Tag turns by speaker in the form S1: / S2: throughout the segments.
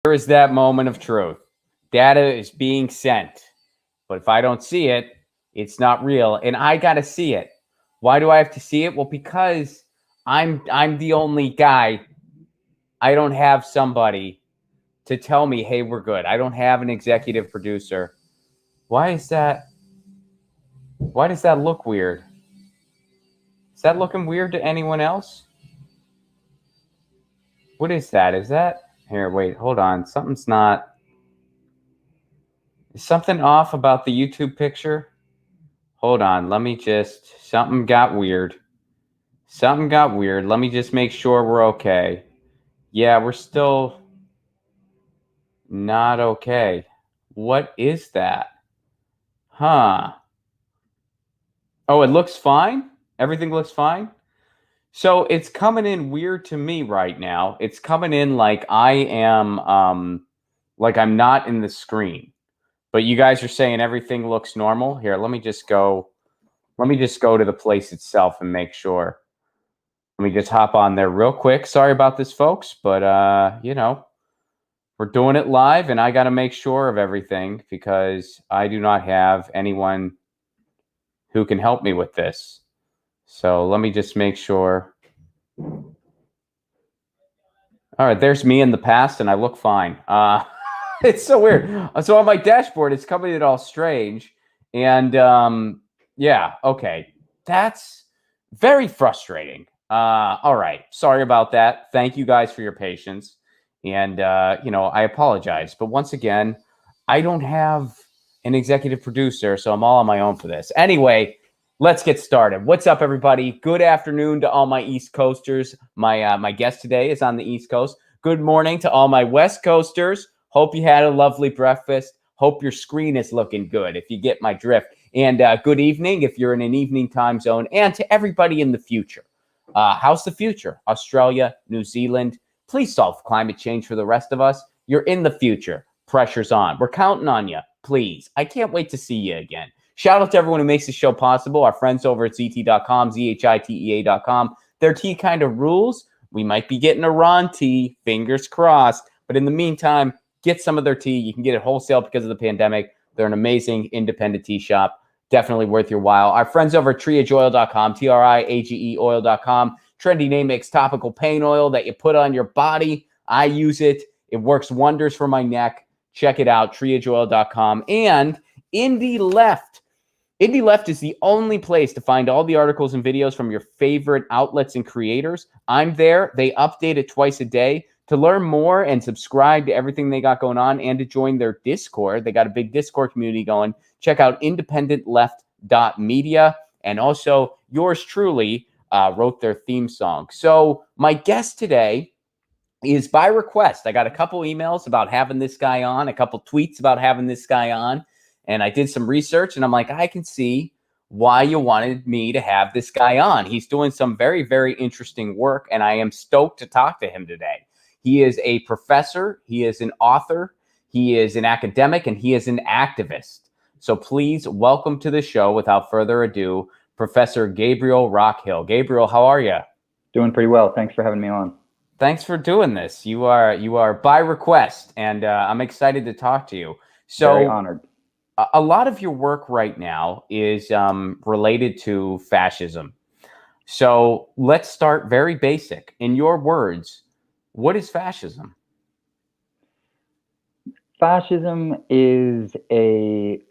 S1: There is that moment of truth. Data is being sent, but if I don't see it, it's not real, and I got to see it. Why do I have to see it? Well, because I'm the only guy. I don't have somebody to tell me, "Hey, we're good." I don't have an executive producer. Why is that? Why does that look weird? Is that looking weird to anyone else? What is that? Is that here? Wait, hold on. Something's not. Is something off about the YouTube picture? Hold on. Let me just. Something got weird. Something got weird. Let me just make sure we're okay. Yeah, we're still not okay. What is that? Huh. Oh, it looks fine? Everything looks fine? So it's coming in weird to me right now. It's coming in like I am like I'm not in the screen. But you guys are saying everything looks normal. Here, let me just go to the place itself and make sure. Let me just hop on there real quick. Sorry about this, folks, but we're doing it live and I got to make sure of everything because I do not have anyone who can help me with this. So let me just make sure. All right, there's me in the past and I look fine. It's so weird. So on my dashboard, it's coming in all strange. And yeah, okay. That's very frustrating. All right. Sorry about that. Thank you guys for your patience. And, I apologize. But once again, I don't have an executive producer, so I'm all on my own for this. Anyway, let's get started. What's up, everybody? Good afternoon to all my East Coasters. My guest today is on the East Coast. Good morning to all my West Coasters. Hope you had a lovely breakfast. Hope your screen is looking good, if you get my drift. And good evening if you're in an evening time zone. And to everybody in the future. How's the future? Australia, New Zealand. Please solve climate change for the rest of us. You're in the future. Pressure's on. We're counting on you. Please. I can't wait to see you again. Shout out to everyone who makes the show possible. Our friends over at ZT.com, ZHITEA.com. Their tea kind of rules. We might be getting a Ron tea. Fingers crossed. But in the meantime, get some of their tea. You can get it wholesale because of the pandemic. They're an amazing independent tea shop. Definitely worth your while. Our friends over at triageoil.com, TRIAGE oil.com. Trendy Name Mix topical pain oil that you put on your body. I use it. It works wonders for my neck. Check it out, triageoil.com. And Indie Left. Indie Left is the only place to find all the articles and videos from your favorite outlets and creators. I'm there. They update it twice a day. To learn more and subscribe to everything they got going on and to join their Discord, they got a big Discord community going. Check out independentleft.media. And also, yours truly wrote their theme song. So my guest today is by request. I got a couple emails about having this guy on, a couple tweets about having this guy on. And I did some research and I'm like, I can see why you wanted me to have this guy on. He's doing some very, very interesting work. And I am stoked to talk to him today. He is a professor, he is an author, he is an academic, and he is an activist. So please welcome to the show, without further ado, Professor Gabriel Rockhill. Gabriel, how are you?
S2: Doing pretty well. Thanks for having me on.
S1: Thanks for doing this. You are by request, and I'm excited to talk to you. So,
S2: very honored.
S1: A lot of your work right now is related to fascism. So let's start very basic. In your words, what is fascism?
S2: Fascism is a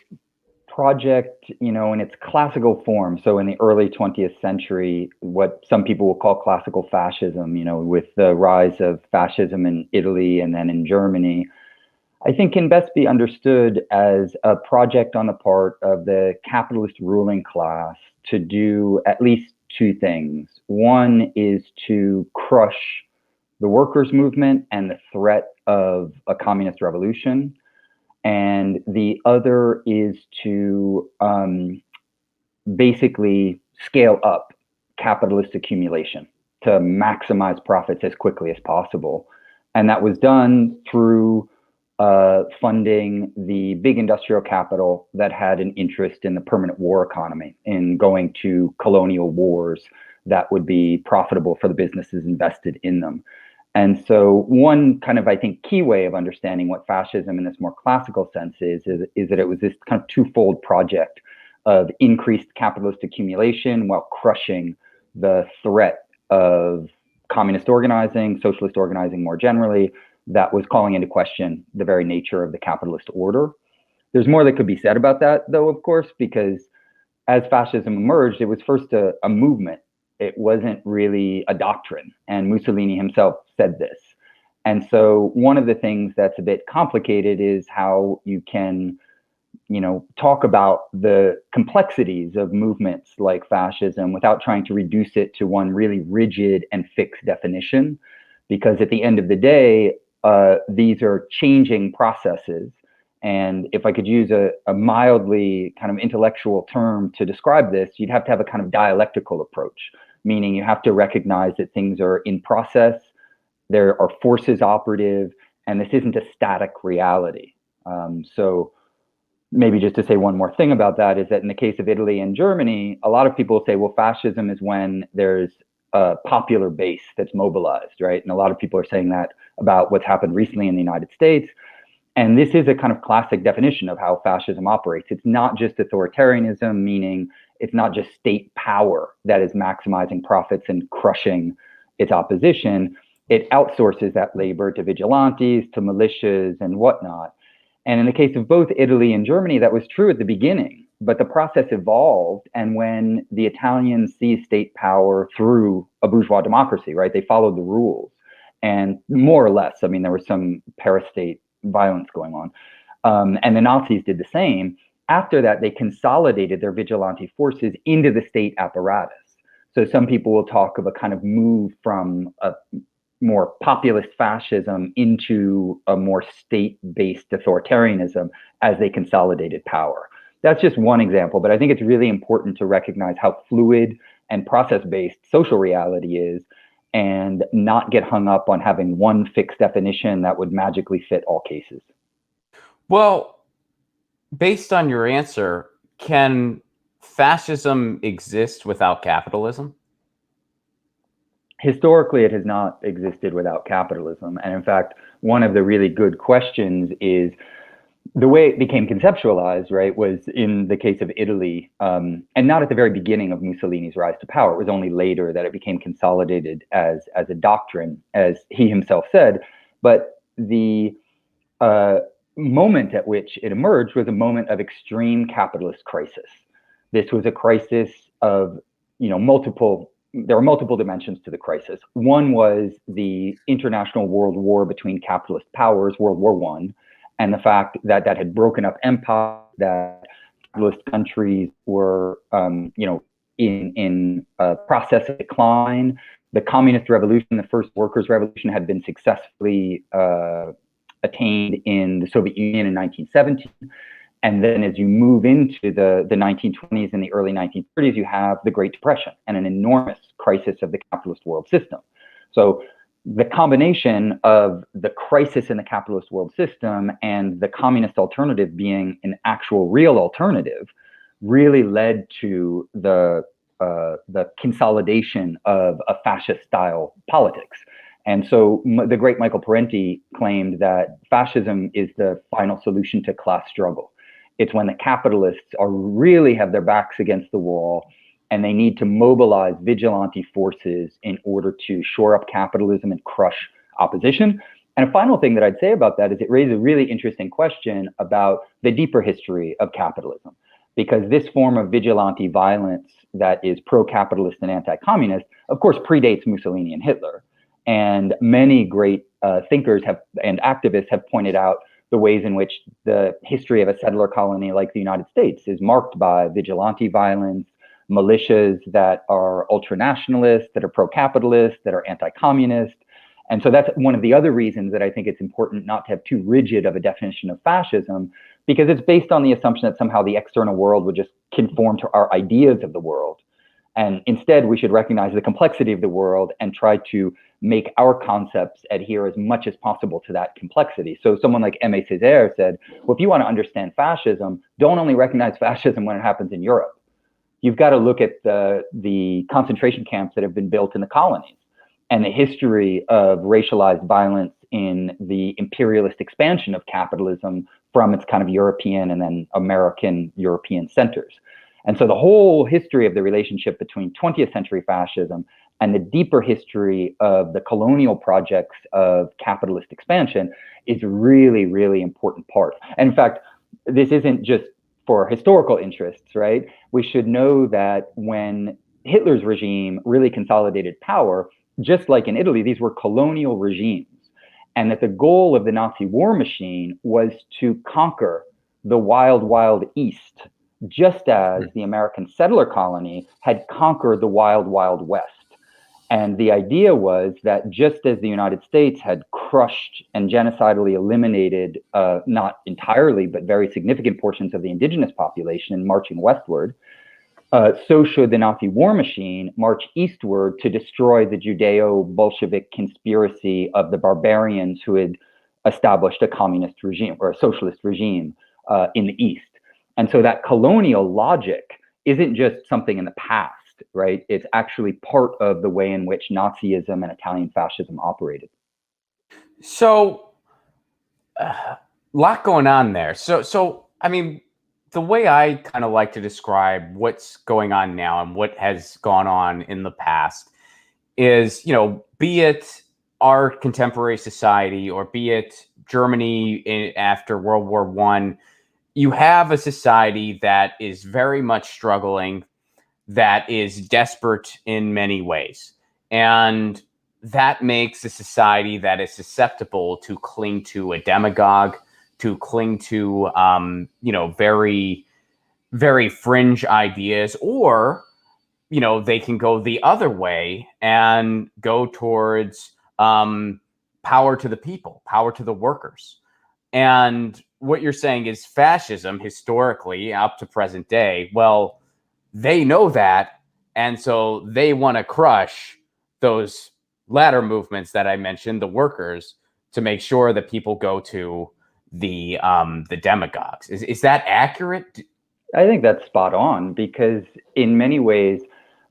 S2: project, in its classical form. So in the early 20th century, what some people will call classical fascism, with the rise of fascism in Italy and then in Germany, I think can best be understood as a project on the part of the capitalist ruling class to do at least two things. One is to crush the workers' movement and the threat of a communist revolution. And the other is to basically scale up capitalist accumulation to maximize profits as quickly as possible. And that was done through funding the big industrial capital that had an interest in the permanent war economy, in going to colonial wars that would be profitable for the businesses invested in them. And so one kind of, I think, key way of understanding what fascism in this more classical sense is that it was this kind of twofold project of increased capitalist accumulation while crushing the threat of communist organizing, socialist organizing more generally, that was calling into question the very nature of the capitalist order. There's more that could be said about that, though, of course, because as fascism emerged, it was first a movement. It wasn't really a doctrine. And Mussolini himself said this. And so one of the things that's a bit complicated is how you can, talk about the complexities of movements like fascism without trying to reduce it to one really rigid and fixed definition. Because at the end of the day, these are changing processes. And if I could use a mildly kind of intellectual term to describe this, you'd have to have a kind of dialectical approach, meaning you have to recognize that things are in process, there are forces operative, and this isn't a static reality. So maybe just to say one more thing about that is that in the case of Italy and Germany, a lot of people say, well, fascism is when there's a popular base that's mobilized, right? And a lot of people are saying that about what's happened recently in the United States. And this is a kind of classic definition of how fascism operates. It's not just authoritarianism, meaning it's not just state power that is maximizing profits and crushing its opposition. It outsources that labor to vigilantes, to militias, and whatnot. And in the case of both Italy and Germany, that was true at the beginning, but the process evolved. And when the Italians seized state power through a bourgeois democracy, right, they followed the rules. And more or less, I mean, there was some parastate violence going on. And the Nazis did the same. After that, they consolidated their vigilante forces into the state apparatus. So some people will talk of a kind of move from a more populist fascism into a more state-based authoritarianism as they consolidated power. That's just one example, but I think it's really important to recognize how fluid and process-based social reality is and not get hung up on having one fixed definition that would magically fit all cases.
S1: Well, based on your answer, can fascism exist without capitalism?
S2: Historically, it has not existed without capitalism. And in fact, one of the really good questions is the way it became conceptualized, right, was in the case of Italy, and not at the very beginning of Mussolini's rise to power. It was only later that it became consolidated as a doctrine, as he himself said. But the moment at which it emerged was a moment of extreme capitalist crisis. This was a crisis of, there were multiple dimensions to the crisis. One was the international world war between capitalist powers, World War I, and the fact that that had broken up empire, that capitalist countries were, in a process of decline. The communist revolution, the first workers' revolution, had been successfully attained in the Soviet Union in 1917. And then as you move into the 1920s and the early 1930s, you have the Great Depression and an enormous crisis of the capitalist world system. So the combination of the crisis in the capitalist world system and the communist alternative being an actual real alternative really led to the consolidation of a fascist style politics. And so the great Michael Parenti claimed that fascism is the final solution to class struggle. It's when the capitalists really have their backs against the wall and they need to mobilize vigilante forces in order to shore up capitalism and crush opposition. And a final thing that I'd say about that is it raises a really interesting question about the deeper history of capitalism, because this form of vigilante violence that is pro-capitalist and anti-communist, of course, predates Mussolini and Hitler. And many great thinkers and activists have pointed out the ways in which the history of a settler colony like the United States is marked by vigilante violence, militias that are ultranationalist, that are pro-capitalist, that are anti-communist. And so that's one of the other reasons that I think it's important not to have too rigid of a definition of fascism, because it's based on the assumption that somehow the external world would just conform to our ideas of the world. And instead, we should recognize the complexity of the world and try to make our concepts adhere as much as possible to that complexity. So someone like Aimé Césaire said, well, if you want to understand fascism, don't only recognize fascism when it happens in Europe. You've got to look at the concentration camps that have been built in the colonies. and the history of racialized violence in the imperialist expansion of capitalism from its kind of European and then American European centers. And so the whole history of the relationship between 20th century fascism and the deeper history of the colonial projects of capitalist expansion is really, really important part. And in fact, this isn't just for historical interests, right? We should know that when Hitler's regime really consolidated power, just like in Italy, these were colonial regimes. And that the goal of the Nazi war machine was to conquer the wild, wild East, just as the American settler colony had conquered the wild, wild West. And the idea was that just as the United States had crushed and genocidally eliminated, not entirely, but very significant portions of the indigenous population in marching westward, so should the Nazi war machine march eastward to destroy the Judeo-Bolshevik conspiracy of the barbarians who had established a communist regime or a socialist regime in the East. And so that colonial logic isn't just something in the past, right? It's actually part of the way in which Nazism and Italian fascism operated.
S1: So, lot going on there. So I mean, the way I kind of like to describe what's going on now and what has gone on in the past is, be it our contemporary society or be it Germany after World War I, you have a society that is very much struggling, that is desperate in many ways. And that makes a society that is susceptible to cling to a demagogue, to cling to, very, very fringe ideas, or, they can go the other way and go towards power to the people, power to the workers. And what you're saying is fascism, historically, up to present day, well, they know that. And so they want to crush those latter movements that I mentioned, the workers, to make sure that people go to the demagogues. Is that accurate?
S2: I think that's spot on, because in many ways,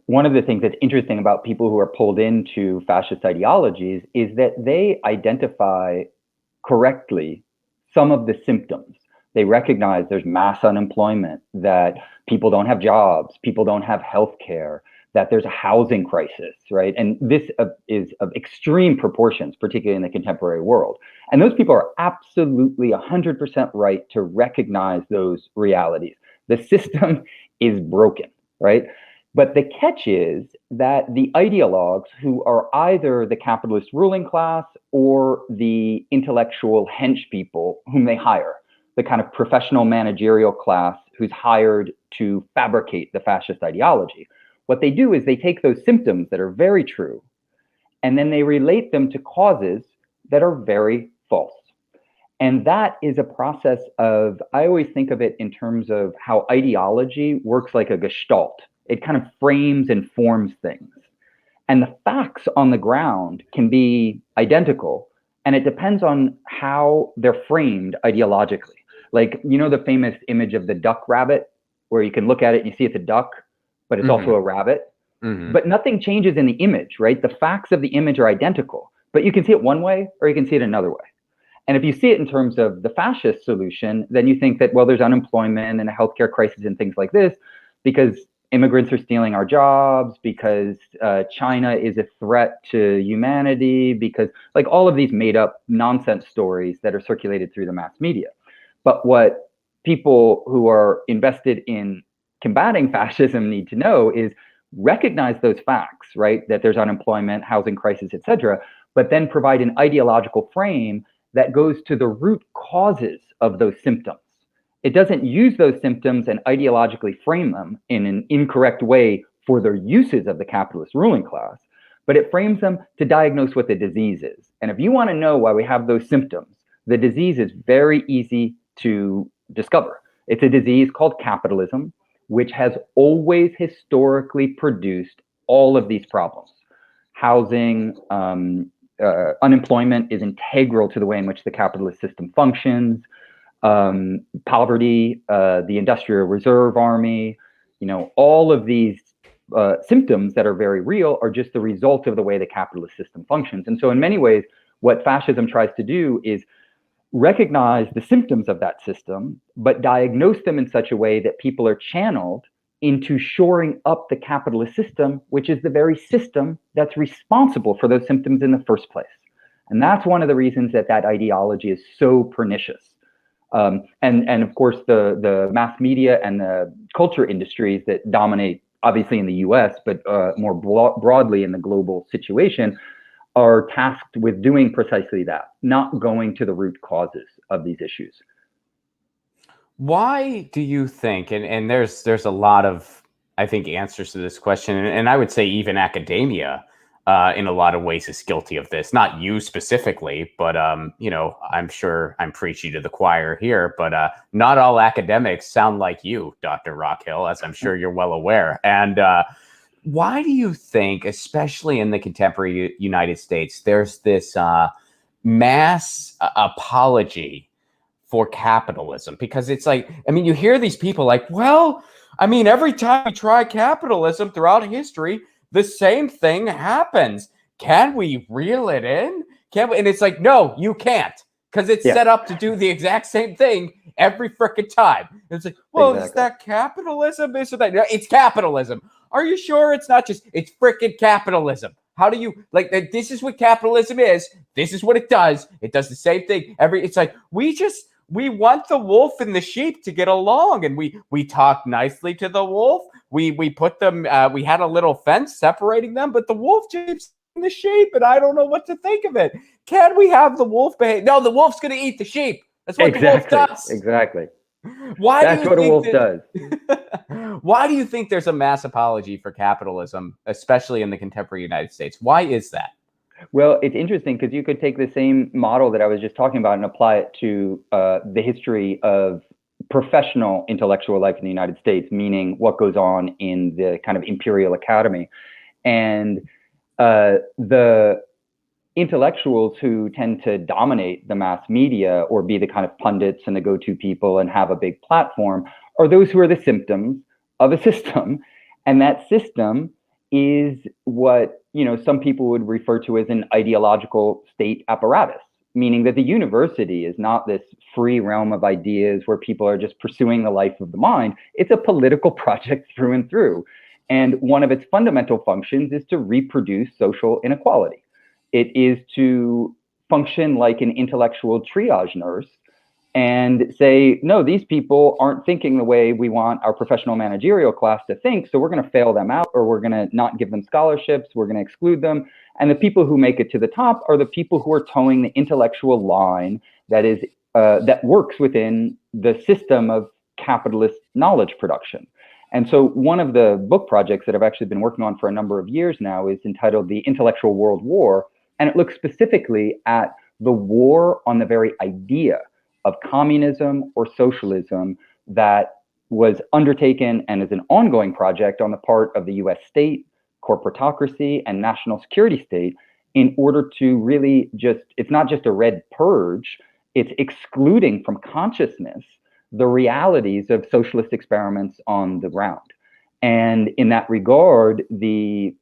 S2: one of the things that's interesting about people who are pulled into fascist ideologies is that they identify correctly some of the symptoms. They recognize there's mass unemployment, that people don't have jobs, people don't have health care, that there's a housing crisis, right? And this is of extreme proportions, particularly in the contemporary world. And those people are absolutely 100% right to recognize those realities. The system is broken, right? But the catch is that the ideologues, who are either the capitalist ruling class or the intellectual hench people whom they hire, the kind of professional managerial class who's hired to fabricate the fascist ideology, what they do is they take those symptoms that are very true, and then they relate them to causes that are very false. And that is a process of, I always think of it in terms of how ideology works like a gestalt. It kind of frames and forms things. And the facts on the ground can be identical, and it depends on how they're framed ideologically. Like, the famous image of the duck rabbit, where you can look at it and you see it's a duck, but it's also a rabbit. But nothing changes in the image, right? The facts of the image are identical, but you can see it one way or you can see it another way. And if you see it in terms of the fascist solution, then you think that, well, there's unemployment and a healthcare crisis and things like this because immigrants are stealing our jobs, because China is a threat to humanity, because like all of these made up nonsense stories that are circulated through the mass media. But what people who are invested in combating fascism need to know is recognize those facts, right? That there's unemployment, housing crisis, et cetera, but then provide an ideological frame that goes to the root causes of those symptoms. It doesn't use those symptoms and ideologically frame them in an incorrect way for their uses of the capitalist ruling class, but it frames them to diagnose what the disease is. And if you want to know why we have those symptoms, the disease is very easy to discover. It's a disease called capitalism, which has always historically produced all of these problems. Housing, unemployment is integral to the way in which the capitalist system functions. Poverty, the Industrial Reserve Army, all of these symptoms that are very real are just the result of the way the capitalist system functions. And so in many ways, what fascism tries to do is recognize the symptoms of that system, but diagnose them in such a way that people are channeled into shoring up the capitalist system, which is the very system that's responsible for those symptoms in the first place. And that's one of the reasons that that ideology is so pernicious. And of course, the mass media and the culture industries that dominate, obviously in the US, but more broadly in the global situation, are tasked with doing precisely that, not going to the root causes of these issues.
S1: Why do you think, and there's a lot of, I think, answers to this question, and I would say even academia in a lot of ways is guilty of this. Not you specifically, but you know, I'm sure I'm preaching to the choir here, but not all academics sound like you, Dr. Rockhill, as I'm sure you're well aware. And why do you think, especially in the contemporary United States, there's this mass apology for capitalism? Because it's like, I mean, you hear these people like, well, I mean, every time we try capitalism throughout history, the same thing happens. Can we reel it in? Can we? And it's like, no, you can't, because it's set up to do the exact same thing every frickin' time. And it's like, well, exactly. Is that capitalism? Is that? No, it's capitalism. Are you sure it's not just, it's frickin' capitalism? How do you, like, this is what capitalism is. This is what it does. It does the same thing. It's like, we want the wolf and the sheep to get along, and we talk nicely to the wolf. We put them, we had a little fence separating them, but the wolf just eating the sheep, and I don't know what to think of it. Can we have the wolf behave? No, the wolf's going to eat the sheep. That's what the wolf does.
S2: Exactly.
S1: That's
S2: what a wolf does.
S1: Why do you think there's a mass apology for capitalism, especially in the contemporary United States? Why is that?
S2: Well, it's interesting because you could take the same model that I was just talking about and apply it to the history of professional intellectual life in the United States, meaning what goes on in the kind of imperial academy. And the intellectuals who tend to dominate the mass media or be the kind of pundits and the go-to people and have a big platform are those who are the symptoms of a system. And that system is what, you know, some people would refer to as an ideological state apparatus, meaning that the university is not this free realm of ideas where people are just pursuing the life of the mind. It's a political project through and through. And one of its fundamental functions is to reproduce social inequality. It is to function like an intellectual triage nurse and say, no, these people aren't thinking the way we want our professional managerial class to think, so we're going to fail them out, or we're going to not give them scholarships, we're going to exclude them. And the people who make it to the top are the people who are towing the intellectual line that is that works within the system of capitalist knowledge production. And so one of the book projects that I've actually been working on for a number of years now is entitled The Intellectual World War, and it looks specifically at the war on the very idea of communism or socialism that was undertaken and is an ongoing project on the part of the US state, corporatocracy, and national security state in order to really just, it's not just a red purge, it's excluding from consciousness the realities of socialist experiments on the ground. And in that regard, the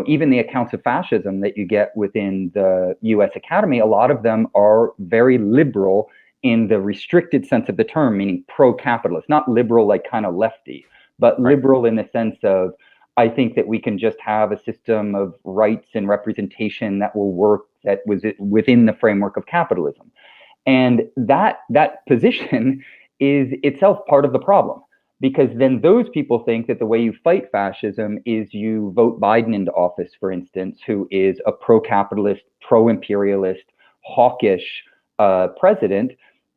S2: even the accounts of fascism that you get within the US Academy, a lot of them are very liberal in the restricted sense of the term, meaning pro-capitalist, not liberal like kind of lefty, but liberal in the sense of, I think that we can just have a system of rights and representation that will work, that was within the framework of capitalism. And that position is itself part of the problem, because then those people think that the way you fight fascism is you vote Biden into office, for instance, who is a pro-capitalist, pro-imperialist, hawkish president.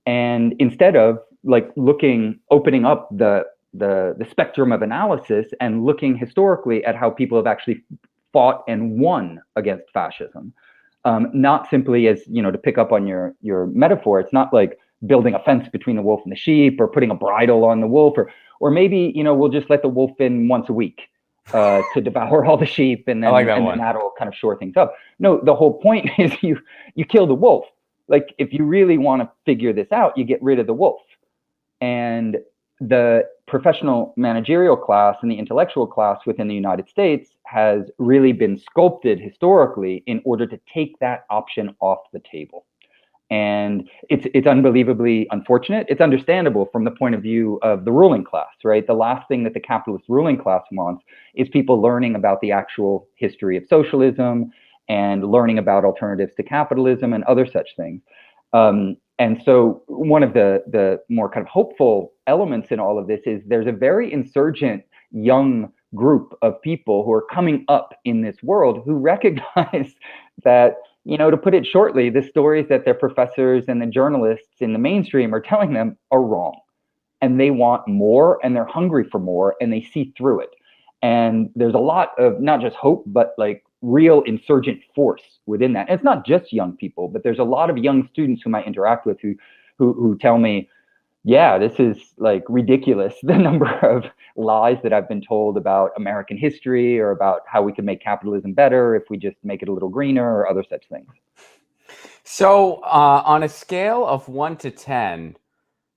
S2: And instead of like opening up the spectrum of analysis and looking historically at how people have actually fought and won against fascism, not simply as, to pick up on your metaphor, it's not like building a fence between the wolf and the sheep, or putting a bridle on the wolf, or maybe, we'll just let the wolf in once a week to devour all the sheep, and then, then that'll kind of shore things up. No, the whole point is you kill the wolf. Like, if you really want to figure this out, you get rid of the wolf. And the professional managerial class and the intellectual class within the United States has really been sculpted historically in order to take that option off the table. And it's unbelievably unfortunate. It's understandable from the point of view of the ruling class, right? The last thing that the capitalist ruling class wants is people learning about the actual history of socialism and learning about alternatives to capitalism and other such things. And so one of the more kind of hopeful elements in all of this is there's a very insurgent young group of people who are coming up in this world who recognize that, to put it shortly, the stories that their professors and the journalists in the mainstream are telling them are wrong. And they want more, and they're hungry for more, and they see through it. And there's a lot of not just hope, but like real insurgent force within that. And it's not just young people, but there's a lot of young students whom I interact with who tell me, yeah, this is like ridiculous, the number of lies that I've been told about American history or about how we can make capitalism better if we just make it a little greener or other such things.
S1: So on a scale of 1 to 10,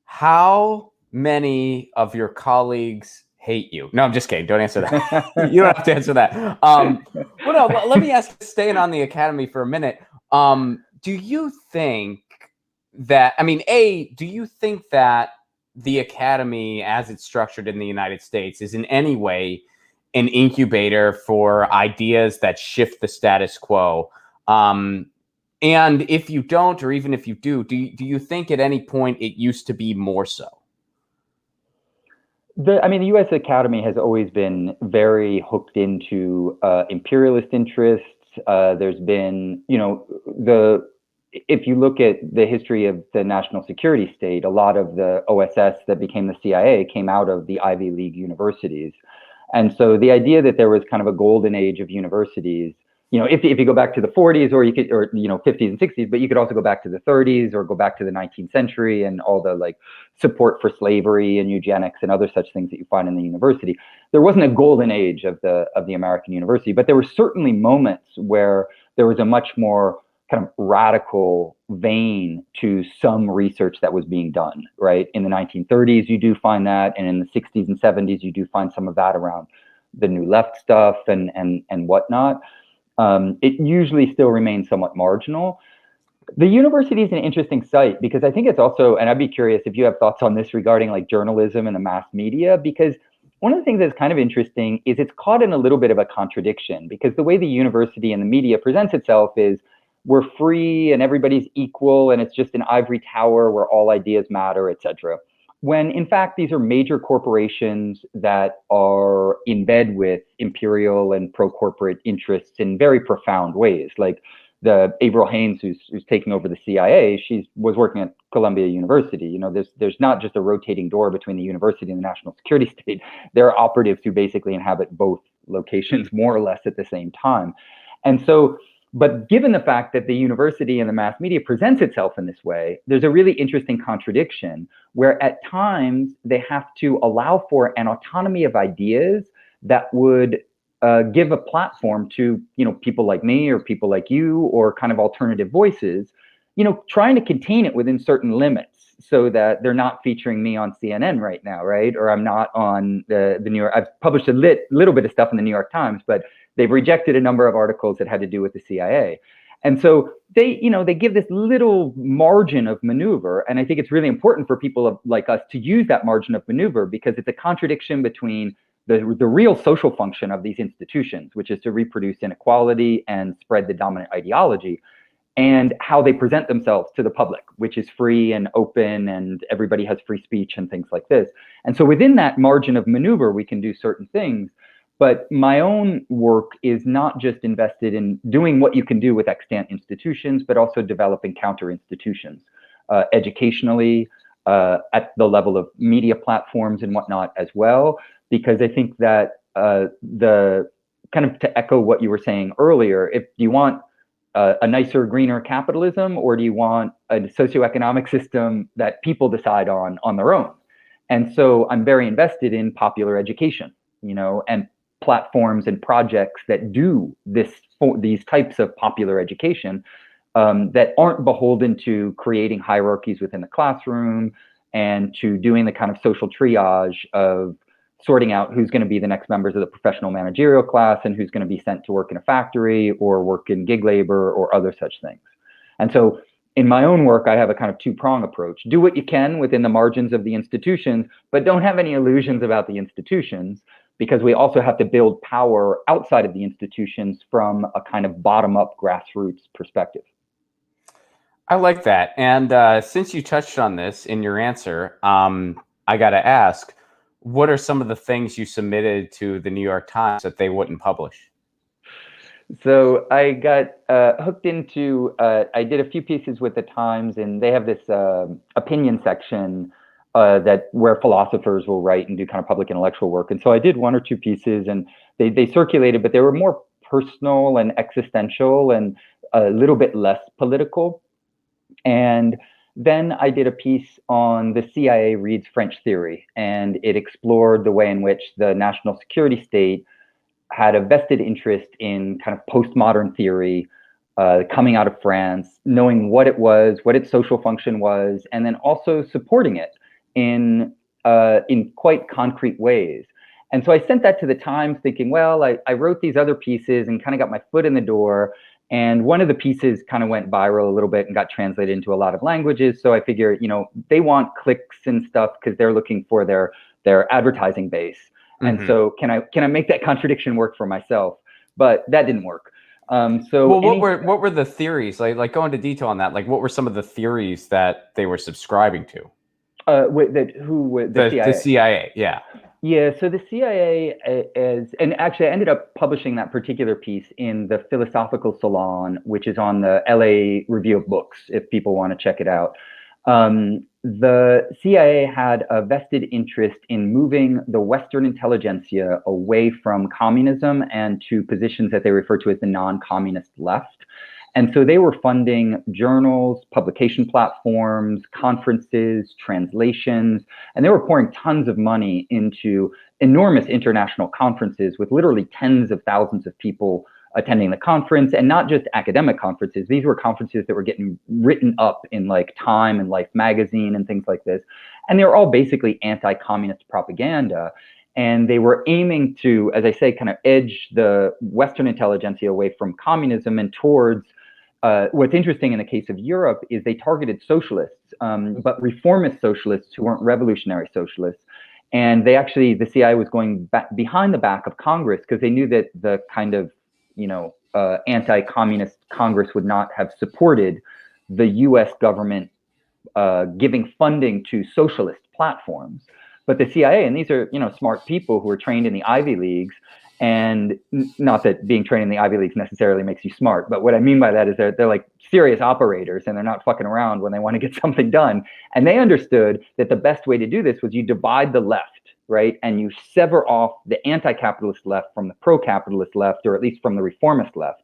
S1: how many of your colleagues hate you? No, I'm just kidding. Don't answer that. You don't have to answer that. Well, no, let me ask, staying on the academy for a minute. Do you think that, do you think that the academy as it's structured in the United States is in any way an incubator for ideas that shift the status quo? And if you don't, or even if you do you think at any point it used to be more so?
S2: The U.S. Academy has always been very hooked into imperialist interests. There's been, if you look at the history of the national security state, a lot of the OSS that became the CIA came out of the Ivy League universities. And so the idea that there was kind of a golden age of universities, if you go back to the 40s or 50s and 60s, but you could also go back to the 30s or go back to the 19th century and all the like support for slavery and eugenics and other such things that you find in the university. There wasn't a golden age of the American university, but there were certainly moments where there was a much more kind of radical vein to some research that was being done, right? In the 1930s, you do find that, and in the 60s and 70s, you do find some of that around the New Left stuff and whatnot. It usually still remains somewhat marginal. The university is an interesting site because I think it's also, and I'd be curious if you have thoughts on this regarding like journalism and the mass media, because one of the things that's kind of interesting is it's caught in a little bit of a contradiction, because the way the university and the media presents itself is we're free and everybody's equal and it's just an ivory tower where all ideas matter, et cetera. When in fact, these are major corporations that are in bed with imperial and pro-corporate interests in very profound ways. Like the Avril Haines, who's taking over the CIA, she was working at Columbia University. There's not just a rotating door between the university and the national security state. There are operatives who basically inhabit both locations more or less at the same time. And so, but given the fact that the university and the mass media presents itself in this way, there's a really interesting contradiction where at times they have to allow for an autonomy of ideas that would give a platform to, people like me or people like you or kind of alternative voices, trying to contain it within certain limits so that they're not featuring me on CNN right now, right? Or I'm not on the New York. I've published a little bit of stuff in the New York Times, but they've rejected a number of articles that had to do with the CIA. And so they give this little margin of maneuver. And I think it's really important for people like us to use that margin of maneuver because it's a contradiction between the real social function of these institutions, which is to reproduce inequality and spread the dominant ideology, and how they present themselves to the public, which is free and open and everybody has free speech and things like this. And so within that margin of maneuver, we can do certain things. But my own work is not just invested in doing what you can do with extant institutions, but also developing counter institutions, educationally, at the level of media platforms and whatnot as well. Because I think that the kind of to echo what you were saying earlier, if you want a nicer, greener capitalism, or do you want a socioeconomic system that people decide on their own? And so I'm very invested in popular education, and platforms and projects that do these types of popular education that aren't beholden to creating hierarchies within the classroom and to doing the kind of social triage of sorting out who's going to be the next members of the professional managerial class and who's going to be sent to work in a factory or work in gig labor or other such things. And so in my own work, I have a kind of two-prong approach. Do what you can within the margins of the institutions, but don't have any illusions about the institutions, because we also have to build power outside of the institutions from a kind of bottom-up grassroots perspective.
S1: I like that. And since you touched on this in your answer, I got to ask, what are some of the things you submitted to the New York Times that they wouldn't publish?
S2: So I got hooked into, I did a few pieces with the Times, and they have this opinion section where philosophers will write and do kind of public intellectual work. And so I did one or two pieces, and they circulated, but they were more personal and existential and a little bit less political. And then I did a piece on the CIA reads French theory, and it explored the way in which the national security state had a vested interest in kind of postmodern theory coming out of France, knowing what it was, what its social function was, and then also supporting it in quite concrete ways. And so I sent that to the Times thinking, well, I wrote these other pieces and kind of got my foot in the door. And one of the pieces kind of went viral a little bit and got translated into a lot of languages. So I figure, they want clicks and stuff because they're looking for their advertising base. And so can I make that contradiction work for myself? But that didn't work.
S1: What were the theories? Like go into detail on that. Like what were some of the theories that they were subscribing to? The CIA, yeah.
S2: Yeah, so the CIA and actually I ended up publishing that particular piece in the Philosophical Salon, which is on the LA Review of Books, if people want to check it out. The CIA had a vested interest in moving the Western intelligentsia away from communism and to positions that they refer to as the non-communist left. And so they were funding journals, publication platforms, conferences, translations, and they were pouring tons of money into enormous international conferences with literally tens of thousands of people attending the conference, and not just academic conferences. These were conferences that were getting written up in like Time and Life magazine and things like this. And they were all basically anti-communist propaganda. And they were aiming to, as I say, kind of edge the Western intelligentsia away from communism and towards what's interesting in the case of Europe is they targeted socialists, but reformist socialists who weren't revolutionary socialists. And the CIA was going behind the back of Congress because they knew that the kind of, anti-communist Congress would not have supported the US government giving funding to socialist platforms. But the CIA, and these are, smart people who are trained in the Ivy Leagues, and not that being trained in the Ivy Leagues necessarily makes you smart, but what I mean by that is they're like serious operators and they're not fucking around when they want to get something done. And they understood that the best way to do this was you divide the left, right? And you sever off the anti-capitalist left from the pro-capitalist left, or at least from the reformist left.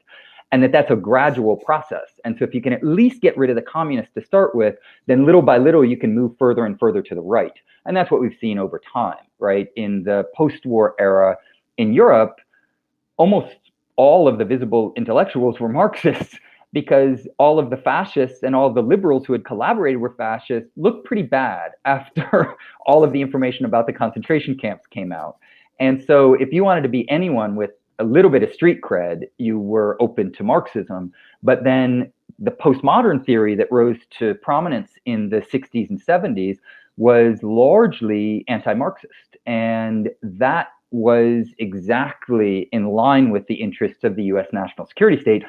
S2: And that's a gradual process. And so if you can at least get rid of the communists to start with, then little by little, you can move further and further to the right. And that's what we've seen over time, right? In the post-war era in Europe, almost all of the visible intellectuals were Marxists because all of the fascists and all of the liberals who had collaborated with fascists looked pretty bad after all of the information about the concentration camps came out. And so if you wanted to be anyone with a little bit of street cred, you were open to Marxism. But then the postmodern theory that rose to prominence in the 60s and 70s was largely anti-Marxist. And that was exactly in line with the interests of the US national security state.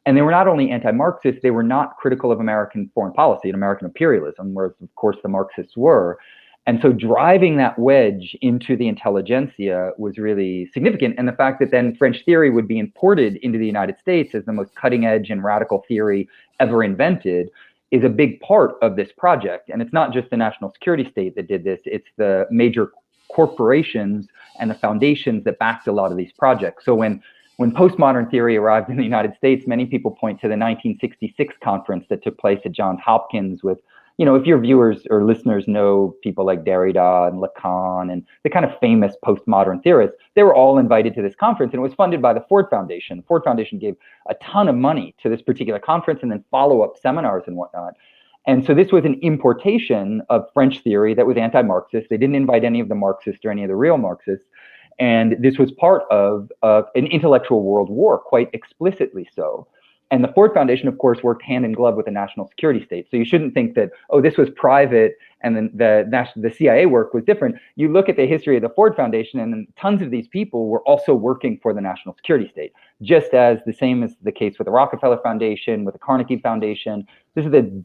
S2: And they were not only anti-Marxist, they were not critical of American foreign policy and American imperialism, whereas of course the Marxists were. And so driving that wedge into the intelligentsia was really significant. And the fact that then French theory would be imported into the United States as the most cutting edge and radical theory ever invented is a big part of this project. And it's not just the national security state that did this, it's the major corporations and the foundations that backed a lot of these projects. So when postmodern theory arrived in the United States, many people point to the 1966 conference that took place at Johns Hopkins with, if your viewers or listeners know people like Derrida and Lacan and the kind of famous postmodern theorists, they were all invited to this conference, and it was funded by the Ford Foundation. The Ford Foundation gave a ton of money to this particular conference and then follow-up seminars and whatnot. And so this was an importation of French theory that was anti-Marxist. They didn't invite any of the Marxists or any of the real Marxists. And this was part of an intellectual world war, quite explicitly so. And the Ford Foundation, of course, worked hand in glove with the national security state. So you shouldn't think that, oh, this was private and then the CIA work was different. You look at the history of the Ford Foundation, and then tons of these people were also working for the national security state, just as the same is the case with the Rockefeller Foundation, with the Carnegie Foundation. This is the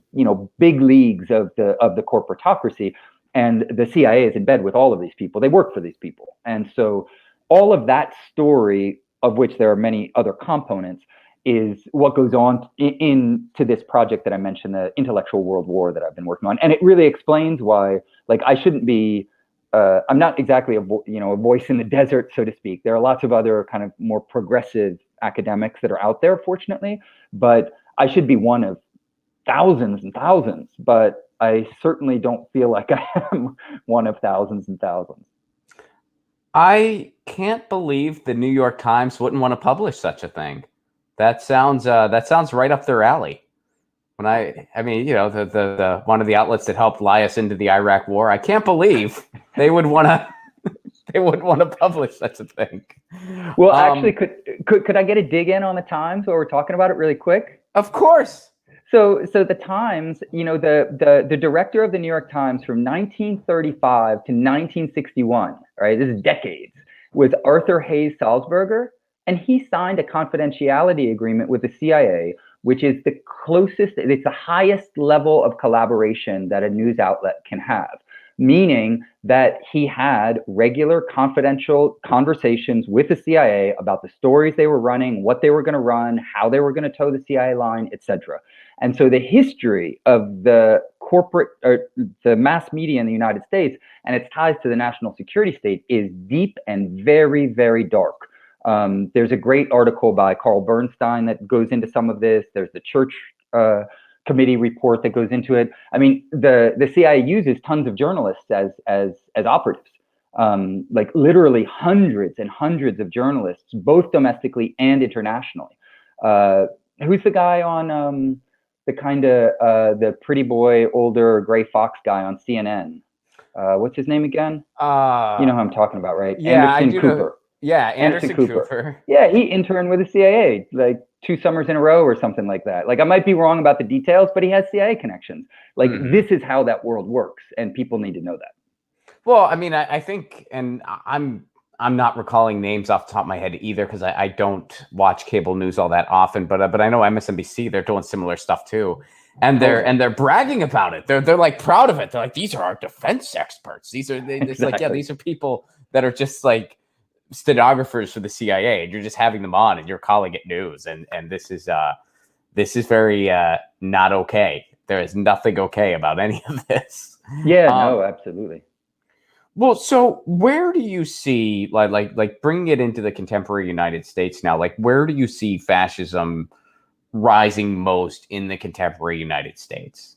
S2: big leagues of the corporatocracy. And the CIA is in bed with all of these people. They work for these people. And so all of that story, of which there are many other components, is what goes on into this project that I mentioned, the intellectual world war that I've been working on. And it really explains why, like, I shouldn't be, I'm not exactly a voice in the desert, so to speak. There are lots of other kind of more progressive academics that are out there, fortunately, but I should be one of thousands and thousands, but I certainly don't feel like I am one of thousands and thousands.
S1: I can't believe the New York Times wouldn't want to publish such a thing. That sounds right up their alley. When I mean, the one of the outlets that helped lie us into the Iraq War, I can't believe they would want to they wouldn't want to publish such a thing.
S2: Well, actually, could I get a dig in on the Times while we're talking about it really quick?
S1: Of course.
S2: So the Times, the director of the New York Times from 1935 to 1961, right? This is decades, was Arthur Hayes Salzberger. And he signed a confidentiality agreement with the CIA, which is the closest, it's the highest level of collaboration that a news outlet can have, meaning that he had regular confidential conversations with the CIA about the stories they were running, what they were going to run, how they were going to toe the CIA line, etc. And so the history of the corporate or the mass media in the United States and its ties to the national security state is deep and very, very dark. There's a great article by Carl Bernstein that goes into some of this. There's the Church Committee report that goes into it. I mean, the CIA uses tons of journalists as operatives, like literally hundreds and hundreds of journalists, both domestically and internationally. Who's the guy on the pretty boy, older gray fox guy on CNN? What's his name again? You know who I'm talking about, right?
S1: Yeah,
S2: Anderson Cooper.
S1: Yeah, Anderson Cooper.
S2: Yeah, he interned with the CIA like 2 summers in a row or something like that. Like, I might be wrong about the details, but he has CIA connections. Like, this is how that world works, and people need to know that.
S1: Well, I mean, I think, and I'm not recalling names off the top of my head either, because I don't watch cable news all that often. But I know MSNBC, they're doing similar stuff too, and they're bragging about it. They're like proud of it. They're like, these are our defense experts. It's
S2: Exactly.
S1: like, yeah, these are people that are just like stenographers for the CIA, and you're just having them on and you're calling it news, and this is very not okay. There is nothing okay about any of this.
S2: Yeah, no, absolutely.
S1: Well, so where do you see like bringing it into the contemporary United States now? Like, where do you see fascism rising most in the contemporary United States?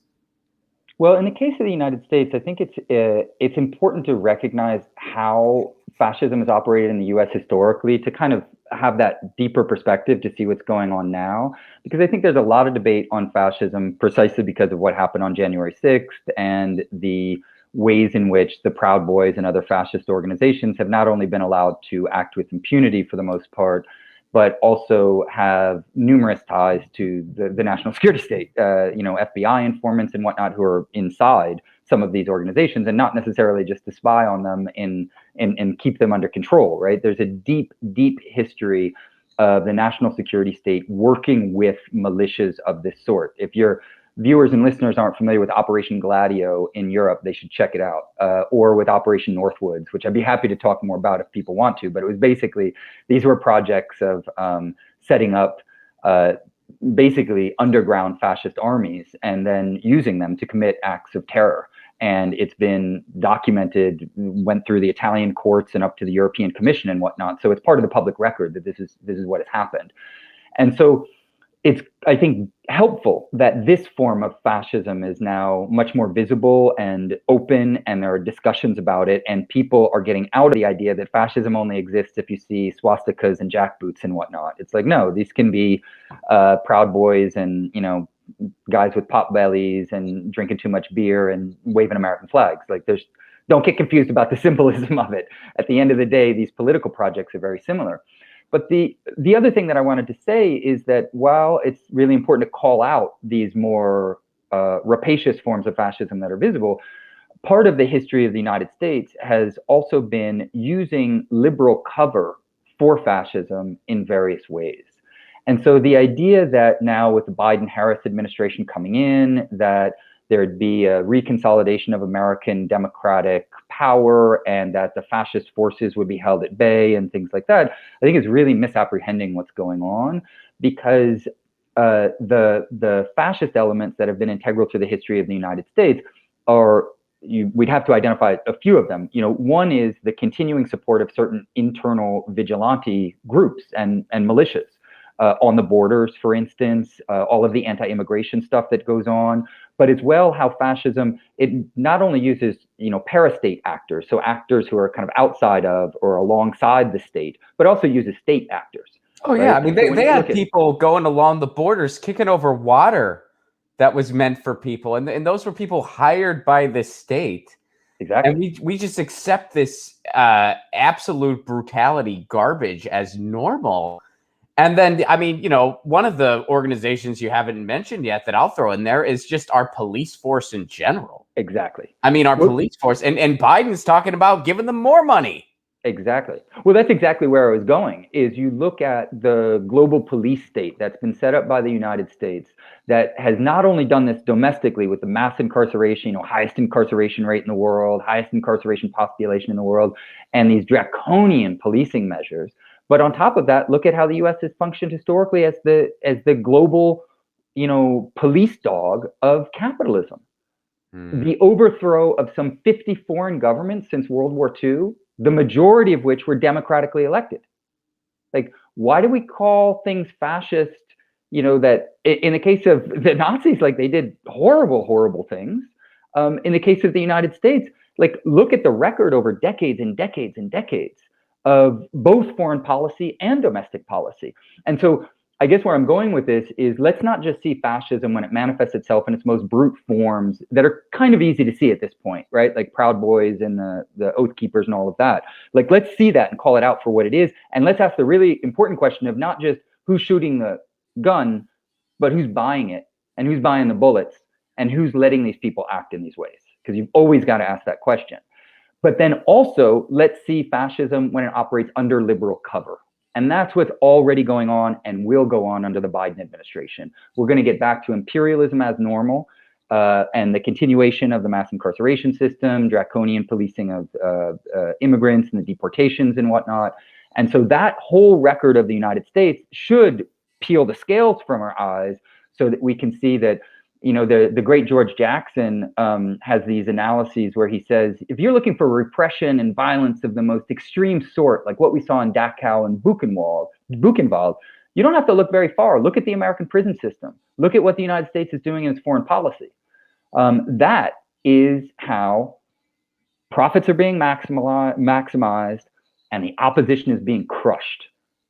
S2: Well, in the case of the United States, I think it's important to recognize how fascism has operated in the U.S. historically to kind of have that deeper perspective to see what's going on now. Because I think there's a lot of debate on fascism precisely because of what happened on January 6th and the ways in which the Proud Boys and other fascist organizations have not only been allowed to act with impunity for the most part, but also have numerous ties to the national security state, FBI informants and whatnot who are inside some of these organizations, and not necessarily just to spy on them and keep them under control, right? There's a deep, deep history of the national security state working with militias of this sort. If your viewers and listeners aren't familiar with Operation Gladio in Europe, they should check it out, or with Operation Northwoods, which I'd be happy to talk more about if people want to. But it was basically, these were projects of setting up basically underground fascist armies and then using them to commit acts of terror. And it's been documented, went through the Italian courts and up to the European Commission and whatnot. So it's part of the public record that this is what has happened. And so it's, I think, helpful that this form of fascism is now much more visible and open, and there are discussions about it, and people are getting out of the idea that fascism only exists if you see swastikas and jackboots and whatnot. It's like, no, these can be Proud Boys and guys with pot bellies and drinking too much beer and waving American flags. Like don't get confused about the symbolism of it. At the end of the day, these political projects are very similar. But the other thing that I wanted to say is that while it's really important to call out these more rapacious forms of fascism that are visible, part of the history of the United States has also been using liberal cover for fascism in various ways. And so the idea that now with the Biden-Harris administration coming in, that there'd be a reconsolidation of American democratic power and that the fascist forces would be held at bay and things like that, I think is really misapprehending what's going on, because the fascist elements that have been integral to the history of the United States are, we'd have to identify a few of them. One is the continuing support of certain internal vigilante groups and militias on the borders, for instance, all of the anti-immigration stuff that goes on, but as well how fascism, it not only uses, parastate actors, so actors who are kind of outside of or alongside the state, but also uses state actors.
S1: Oh, right? Yeah. I mean, they had people going along the borders, kicking over water that was meant for people. And those were people hired by the state.
S2: Exactly.
S1: And we just accept this absolute brutality garbage as normal. And then, I mean, one of the organizations you haven't mentioned yet that I'll throw in there is just our police force in general.
S2: Exactly.
S1: I mean, our police force, and Biden's talking about giving them more money.
S2: Exactly. Well, that's exactly where I was going, is you look at the global police state that's been set up by the United States that has not only done this domestically with the mass incarceration, highest incarceration rate in the world, highest incarceration population in the world, and these draconian policing measures. But on top of that, look at how the U.S. has functioned historically as the global, police dog of capitalism. The overthrow of some 50 foreign governments since World War II, the majority of which were democratically elected. Like, why do we call things fascist? That in the case of the Nazis, like they did horrible, horrible things. In the case of the United States, like look at the record over decades and decades and decades of both foreign policy and domestic policy. And so I guess where I'm going with this is let's not just see fascism when it manifests itself in its most brute forms that are kind of easy to see at this point, right? Like Proud Boys and the Oath Keepers and all of that. Like, let's see that and call it out for what it is. And let's ask the really important question of not just who's shooting the gun, but who's buying it and who's buying the bullets and who's letting these people act in these ways. Because you've always got to ask that question. But then also, let's see fascism when it operates under liberal cover. And that's what's already going on and will go on under the Biden administration. We're going to get back to imperialism as normal and the continuation of the mass incarceration system, draconian policing of immigrants and the deportations and whatnot. And so that whole record of the United States should peel the scales from our eyes so that we can see that, the great George Jackson has these analyses where he says, if you're looking for repression and violence of the most extreme sort, like what we saw in Dachau and Buchenwald, you don't have to look very far. Look at the American prison system. Look at what the United States is doing in its foreign policy. That is how profits are being maximized and the opposition is being crushed.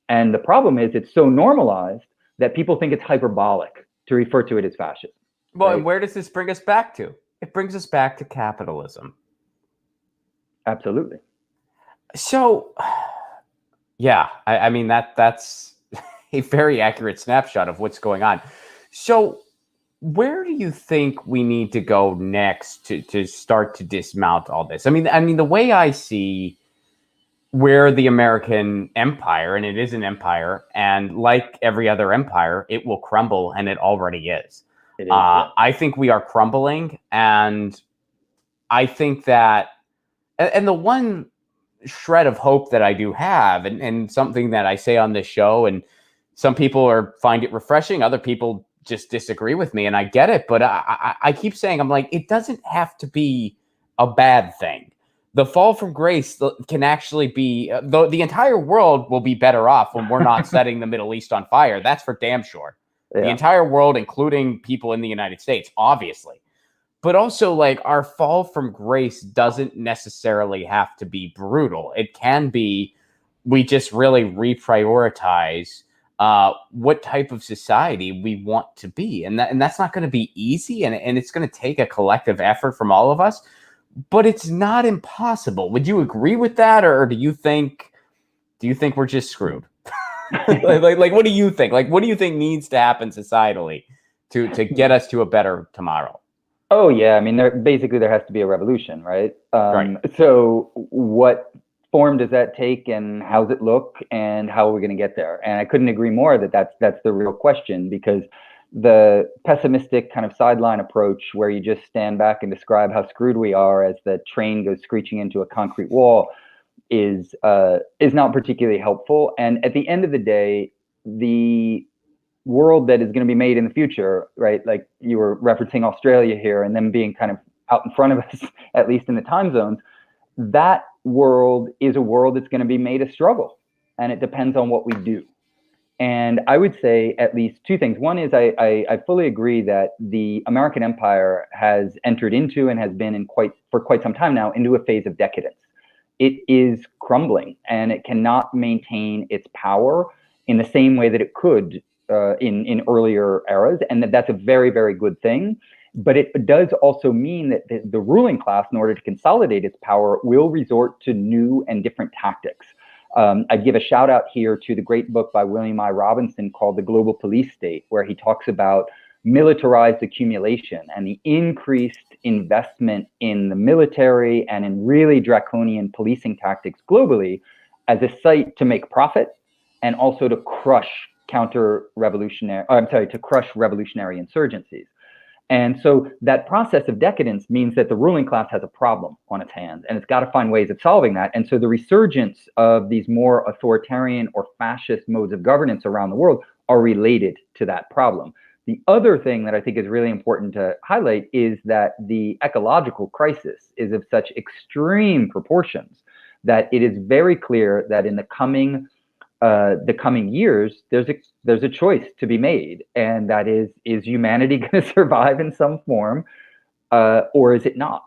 S2: And the problem is it's so normalized that people think it's hyperbolic to refer to it as fascism.
S1: Well, right? And where does this bring us back to? It brings us back to capitalism.
S2: Absolutely.
S1: So, yeah, I mean, that's a very accurate snapshot of what's going on. So where do you think we need to go next to start to dismount all this? I mean, the way I see where the American empire, and it is an empire, and like every other empire, it will crumble, and it already is. Yeah. I think we are crumbling, and I think that, and the one shred of hope that I do have, and something that I say on this show, and some people find it refreshing, other people just disagree with me, and I get it, but I keep saying, I'm like, it doesn't have to be a bad thing. The fall from grace can actually be, the entire world will be better off when we're not setting the Middle East on fire. That's for damn sure. Yeah. The entire world, including people in the United States, obviously. But also, like, our fall from grace doesn't necessarily have to be brutal. It can be, we just really reprioritize what type of society we want to be. And that's not going to be easy, and it's going to take a collective effort from all of us, but it's not impossible. Would you agree with that, or do you think we're just screwed? like what do you think? Like, what do you think needs to happen societally to get us to a better tomorrow?
S2: Oh yeah, I mean, there has to be a revolution, right?
S1: Right.
S2: So what form does that take, and how does it look, and how are we going to get there? And I couldn't agree more that that's the real question, because the pessimistic kind of sideline approach, where you just stand back and describe how screwed we are as the train goes screeching into a concrete wall, is not particularly helpful. And at the end of the day, the world that is going to be made in the future, right? Like you were referencing Australia here, and them being kind of out in front of us, at least in the time zones, that world is a world that's going to be made a struggle, and it depends on what we do. And I would say at least two things. One is I fully agree that the American empire has entered into, and has been for quite some time now, into a phase of decadence. It is crumbling, and it cannot maintain its power in the same way that it could in earlier eras, and that's a very, very good thing. But it does also mean that the ruling class, in order to consolidate its power, will resort to new and different tactics. I'd give a shout out here to the great book by William I. Robinson called The Global Police State, where he talks about militarized accumulation and the increased investment in the military and in really draconian policing tactics globally as a site to make profit, and also to crush revolutionary insurgencies. And so that process of decadence means that the ruling class has a problem on its hands, and it's got to find ways of solving that. And so the resurgence of these more authoritarian or fascist modes of governance around the world are related to that problem. The other thing that I think is really important to highlight is that the ecological crisis is of such extreme proportions that it is very clear that in the coming years, there's a choice to be made, and that is humanity going to survive in some form, or is it not?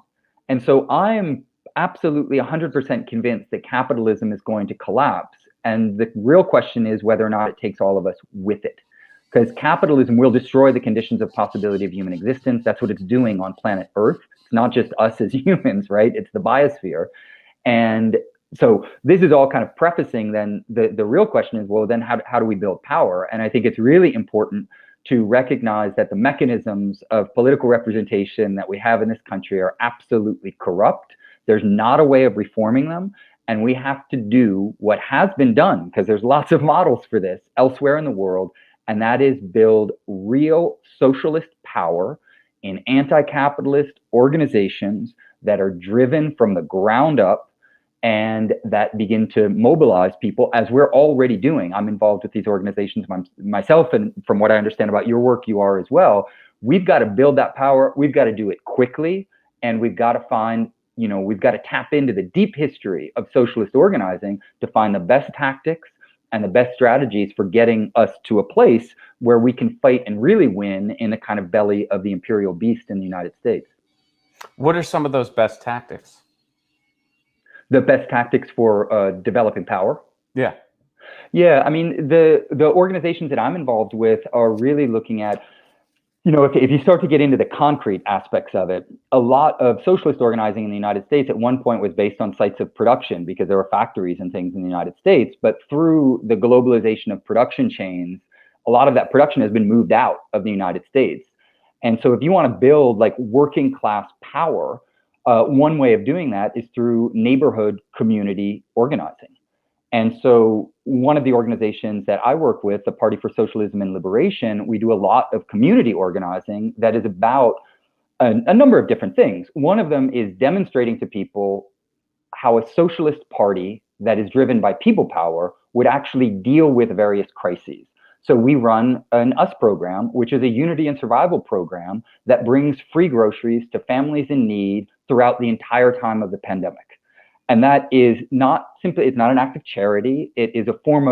S2: And so I am absolutely 100% convinced that capitalism is going to collapse, and the real question is whether or not it takes all of us with it, because capitalism will destroy the conditions of possibility of human existence. That's what it's doing on planet Earth. It's not just us as humans, right? It's the biosphere. And so this is all kind of prefacing then the real question is, well, then how do we build power? And I think it's really important to recognize that the mechanisms of political representation that we have in this country are absolutely corrupt. There's not a way of reforming them. And we have to do what has been done, because there's lots of models for this elsewhere in the world, and that is build real socialist power in anti-capitalist organizations that are driven from the ground up, and that begin to mobilize people, as we're already doing. I'm involved with these organizations myself, and from what I understand about your work, you are as well. We've got to build that power. We've got to do it quickly, and we've got to tap into the deep history of socialist organizing to find the best tactics and the best strategies for getting us to a place where we can fight and really win in the kind of belly of the imperial beast in the United States.
S1: What are some of those best tactics?
S2: The best tactics for developing power?
S1: Yeah.
S2: I mean, the organizations that I'm involved with are really looking at, if you start to get into the concrete aspects of it, a lot of socialist organizing in the United States at one point was based on sites of production, because there were factories and things in the United States. But through the globalization of production chains, a lot of that production has been moved out of the United States. And so if you want to build like working class power, one way of doing that is through neighborhood community organizing. And so one of the organizations that I work with, the Party for Socialism and Liberation, we do a lot of community organizing that is about a number of different things. One of them is demonstrating to people how a socialist party that is driven by people power would actually deal with various crises. So we run an US program, which is a unity and survival program that brings free groceries to families in need throughout the entire time of the pandemic. And that is it's not an act of charity. It is a form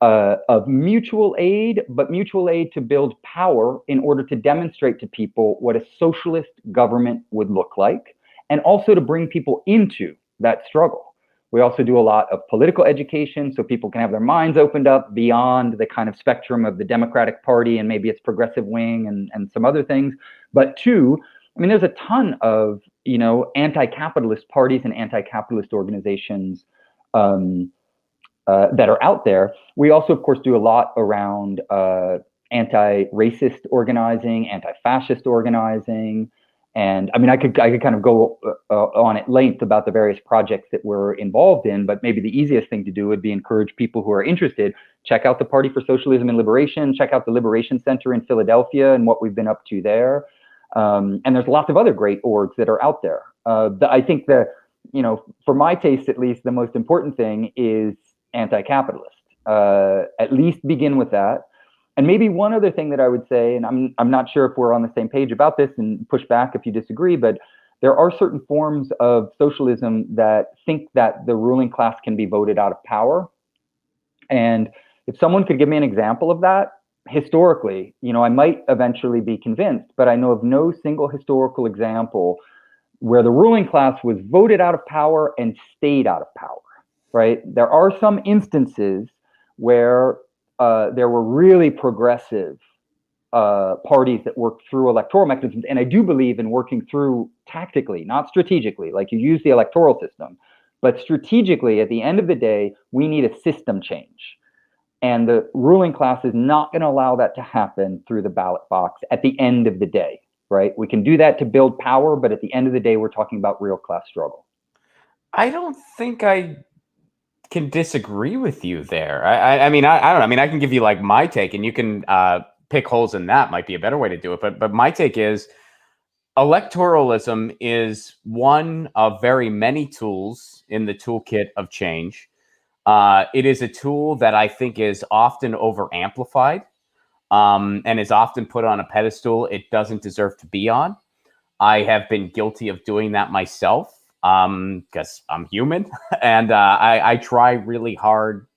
S2: of mutual aid, but mutual aid to build power in order to demonstrate to people what a socialist government would look like, and also to bring people into that struggle. We also do a lot of political education so people can have their minds opened up beyond the kind of spectrum of the Democratic Party and maybe its progressive wing and some other things. But two, I mean, there's a ton of, anti-capitalist parties and anti-capitalist organizations that are out there. We also, of course, do a lot around anti-racist organizing, anti-fascist organizing. And I mean, I could kind of go on at length about the various projects that we're involved in, but maybe the easiest thing to do would be encourage people who are interested, check out the Party for Socialism and Liberation, check out the Liberation Center in Philadelphia and what we've been up to there. And there's lots of other great orgs that are out there. I think that, for my taste, at least, the most important thing is anti-capitalist. At least begin with that. And maybe one other thing that I would say, and I'm not sure if we're on the same page about this, and push back if you disagree, but there are certain forms of socialism that think that the ruling class can be voted out of power. And if someone could give me an example of that, historically, I might eventually be convinced, but I know of no single historical example where the ruling class was voted out of power and stayed out of power, right? There are some instances where there were really progressive parties that worked through electoral mechanisms. And I do believe in working through tactically, not strategically, like you use the electoral system, but strategically, at the end of the day, we need a system change. And the ruling class is not going to allow that to happen through the ballot box at the end of the day, right? We can do that to build power, but at the end of the day, we're talking about real class struggle.
S1: I don't think I can disagree with you there. I mean, I don't know. I mean, I can give you like my take, and you can pick holes in that. Might be a better way to do it. But my take is electoralism is one of very many tools in the toolkit of change. It is a tool that I think is often over amplified and is often put on a pedestal it doesn't deserve to be on. I have been guilty of doing that myself. Because I'm human, and I try really hard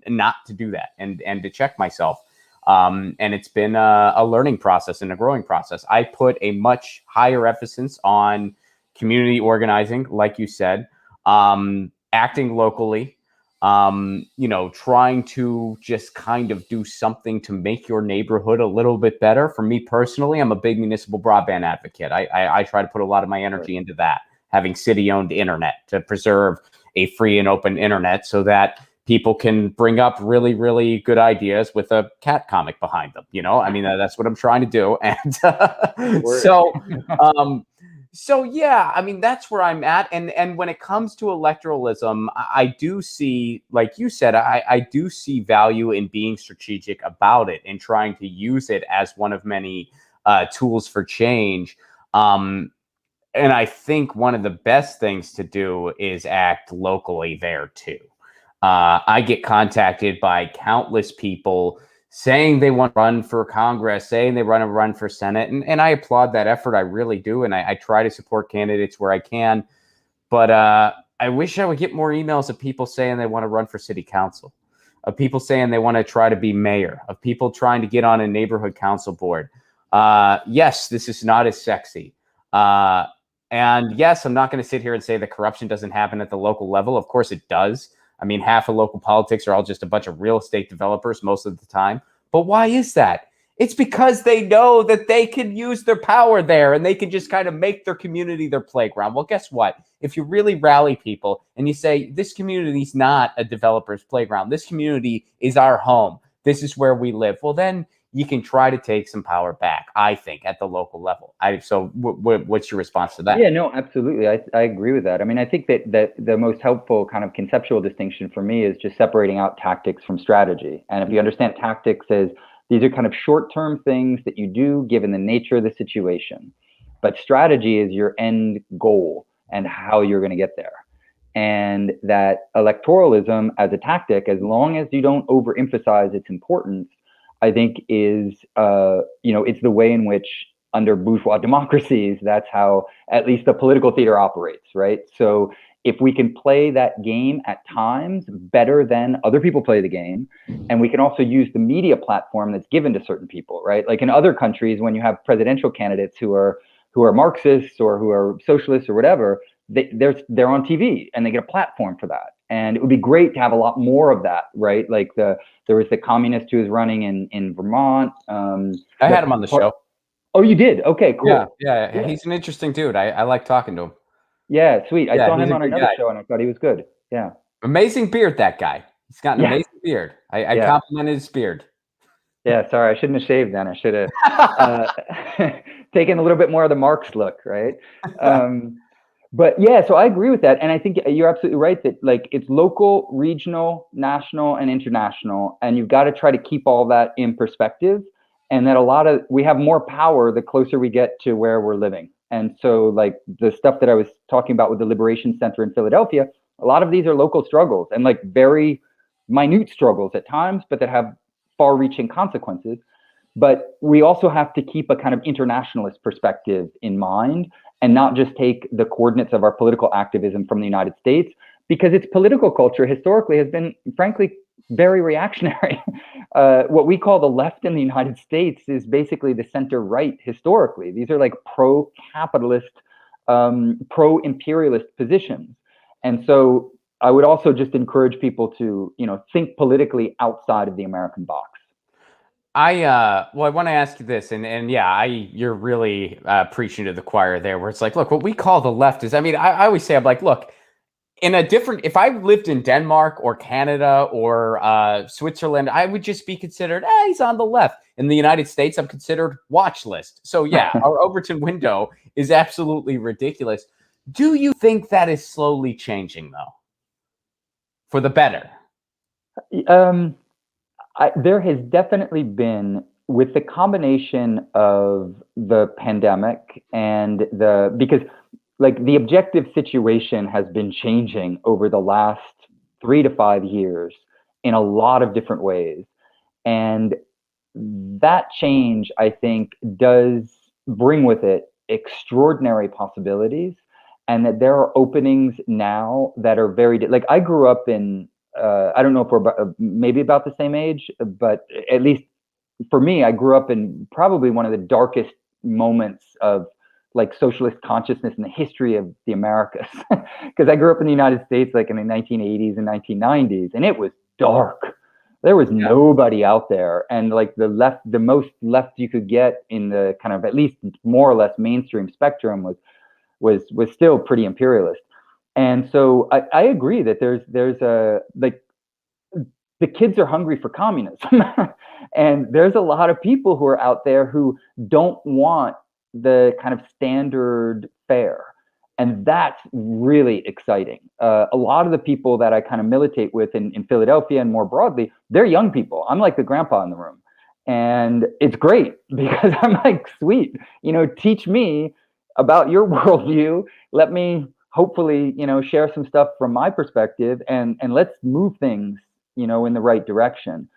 S1: not to do that and to check myself. And it's been a learning process and a growing process. I put a much higher emphasis on community organizing, like you said, acting locally, trying to just kind of do something to make your neighborhood a little bit better. For me personally, I'm a big municipal broadband advocate. I try to put a lot of my energy into that. Having city-owned internet to preserve a free and open internet so that people can bring up really, really good ideas with a cat comic behind them. I mean, that's what I'm trying to do. And so yeah, I mean, that's where I'm at. And when it comes to electoralism, I do see, like you said, I do see value in being strategic about it and trying to use it as one of many tools for change. And I think one of the best things to do is act locally there too. I get contacted by countless people saying they want to run for Congress, saying they want to run for Senate. And I applaud that effort. I really do. And I try to support candidates where I can. But I wish I would get more emails of people saying they want to run for city council, of people saying they want to try to be mayor, of people trying to get on a neighborhood council board. Yes, this is not as sexy. And yes, I'm not going to sit here and say that corruption doesn't happen at the local level. Of course it does. I mean, half of local politics are all just a bunch of real estate developers most of the time. But why is that? It's because they know that they can use their power there and they can just kind of make their community their playground. Well, guess what? If you really rally people and you say, this community is not a developer's playground, this community is our home, this is where we live, well, then you can try to take some power back, I think, at the local level. So what's your response to that?
S2: Yeah, no, absolutely. I agree with that. I mean, I think that the most helpful kind of conceptual distinction for me is just separating out tactics from strategy. And if you understand tactics as these are kind of short-term things that you do given the nature of the situation, but strategy is your end goal and how you're going to get there. And that electoralism as a tactic, as long as you don't overemphasize its importance, I think is, it's the way in which under bourgeois democracies, that's how at least the political theater operates, right? So if we can play that game at times better than other people play the game, and we can also use the media platform that's given to certain people, right? Like in other countries, when you have presidential candidates who are Marxists or who are socialists or whatever, they're on TV and they get a platform for that. And it would be great to have a lot more of that, right? Like there was the communist who was running in Vermont.
S1: I had him on the show.
S2: Oh, you did? Okay, cool.
S1: Yeah. He's an interesting dude. I like talking to him.
S2: Yeah, sweet. I
S1: Yeah,
S2: saw
S1: he's
S2: him
S1: a
S2: on
S1: good
S2: another
S1: guy.
S2: show and I thought he was good. Yeah.
S1: Amazing beard, that guy. He's got an
S2: Yeah.
S1: amazing beard. I
S2: Yeah.
S1: complimented his beard.
S2: Yeah, sorry, I shouldn't have shaved then. I should have taken a little bit more of the Marx look, right? But yeah, so I agree with that. And I think you're absolutely right that like it's local, regional, national, and international. And you've got to try to keep all that in perspective. And that we have more power the closer we get to where we're living. And so like the stuff that I was talking about with the Liberation Center in Philadelphia, a lot of these are local struggles and like very minute struggles at times, but that have far-reaching consequences. But we also have to keep a kind of internationalist perspective in mind and not just take the coordinates of our political activism from the United States, because its political culture historically has been, frankly, very reactionary. What we call the left in the United States is basically the center-right historically. These are like pro-capitalist, pro-imperialist positions. And so I would also just encourage people to, think politically outside of the American box.
S1: I want to ask you this, and yeah, you're really preaching to the choir there, where it's like, look, what we call the left is, I always say, I'm like, look, if I lived in Denmark or Canada or Switzerland, I would just be considered, he's on the left. In the United States, I'm considered watch list. So yeah, our Overton window is absolutely ridiculous. Do you think that is slowly changing though? For the better?
S2: There has definitely been, with the combination of the pandemic and because like the objective situation has been changing over the last 3 to 5 years in a lot of different ways. And that change, I think, does bring with it extraordinary possibilities, and that there are openings now that are like I grew up in, I don't know if we're maybe about the same age, but at least for me, I grew up in probably one of the darkest moments of like socialist consciousness in the history of the Americas, because I grew up in the United States like in the 1980s and 1990s, and it was dark. There was nobody out there, and like the most left you could get in the kind of at least more or less mainstream spectrum was still pretty imperialist. And so I agree that there's a like the kids are hungry for communism, and there's a lot of people who are out there who don't want the kind of standard fare. And that's really exciting. A lot of the people that I kind of militate with in Philadelphia and more broadly, they're young people. I'm like the grandpa in the room. And it's great because I'm like, sweet, teach me about your worldview. Let me hopefully, share some stuff from my perspective, and let's move things, in the right direction.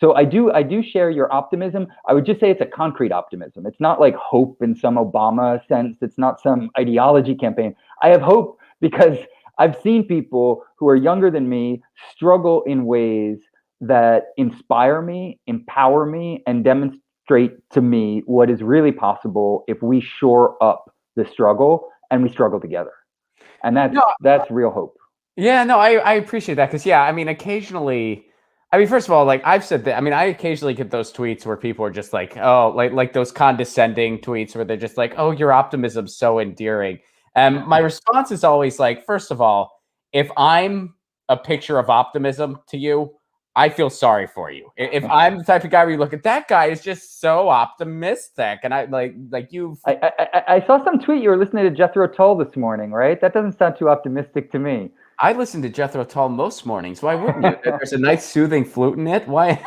S2: So I do share your optimism. I would just say it's a concrete optimism. It's not like hope in some Obama sense. It's not some ideology campaign. I have hope because I've seen people who are younger than me struggle in ways that inspire me, empower me, and demonstrate to me what is really possible if we shore up the struggle and we struggle together. And that's real hope.
S1: Yeah, no, I appreciate that because occasionally, first of all, like I've said that, I occasionally get those tweets where people are just like, oh, like those condescending tweets where they're just like, oh, your optimism's so endearing. And my response is always like, first of all, if I'm a picture of optimism to you, I feel sorry for you. If I'm the type of guy where you look at that guy is just so optimistic, and I
S2: I saw some tweet you were listening to Jethro Tull this morning, right? That doesn't sound too optimistic to me.
S1: I listen to Jethro Tull most mornings. Why wouldn't you? There's a nice soothing flute in it. Why?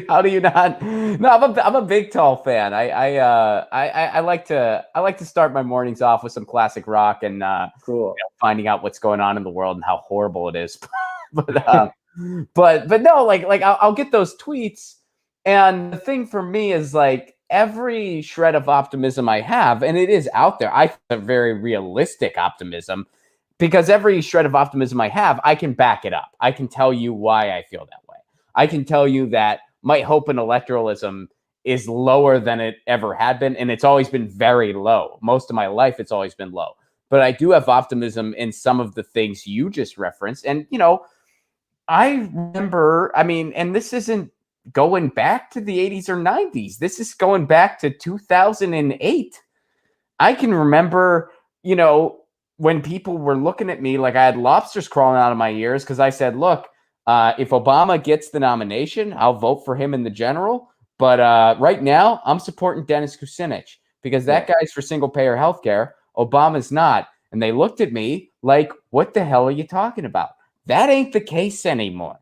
S1: How do you not? No, I'm a big Tull fan. I like to start my mornings off with some classic rock and
S2: cool.
S1: Finding out what's going on in the world and how horrible it is. but no, like I'll get those tweets, and the thing for me is like every shred of optimism I have, and it is out there. I have a very realistic optimism. Because every shred of optimism I have, I can back it up. I can tell you why I feel that way. I can tell you that my hope in electoralism is lower than it ever had been, and it's always been very low. Most of my life, it's always been low. but I do have optimism in some of the things you just referenced. And, I remember, I mean, and this isn't going back to the 80s or 90s. This is going back to 2008. I can remember, when people were looking at me like I had lobsters crawling out of my ears because I said, look, if Obama gets the nomination, I'll vote for him in the general. But right now, I'm supporting Dennis Kucinich because that guy's for single-payer healthcare. Obama's not. And they looked at me like, what the hell are you talking about? That ain't the case anymore.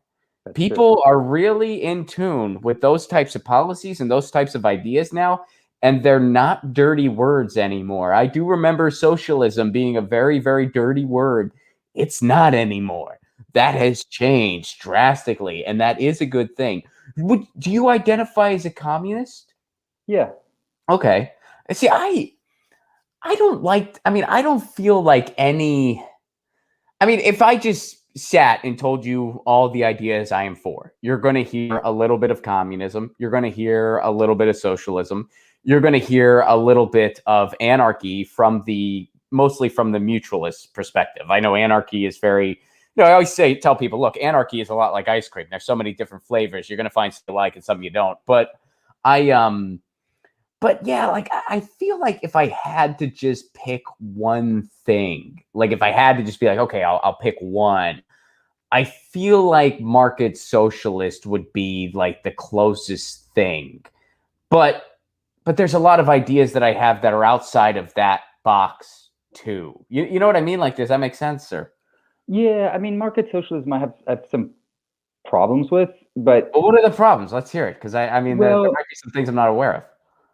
S1: People are really in tune with those types of policies and those types of ideas now, and they're not dirty words anymore. I do remember socialism being a very, very dirty word. It's not anymore. That has changed drastically, and that is a good thing. Do you identify as a communist?
S2: Yeah.
S1: Okay. See, I don't like, I don't feel like if I just sat and told you all the ideas I am for, you're going to hear a little bit of communism. You're going to hear a little bit of socialism. You're going to hear a little bit of anarchy mostly from the mutualist perspective. I know anarchy is very, I always tell people, look, anarchy is a lot like ice cream. There's so many different flavors. You're going to find some you like and some you don't. But I feel like if I had to just pick one thing, like if I had to just be like, okay, I'll pick one, I feel like market socialist would be like the closest thing. But there's a lot of ideas that I have that are outside of that box too. You know what I mean? Like, does that make sense, sir?
S2: Yeah, market socialism I have some problems with, but
S1: what are the problems? Let's hear it, because there might be some things I'm not aware of.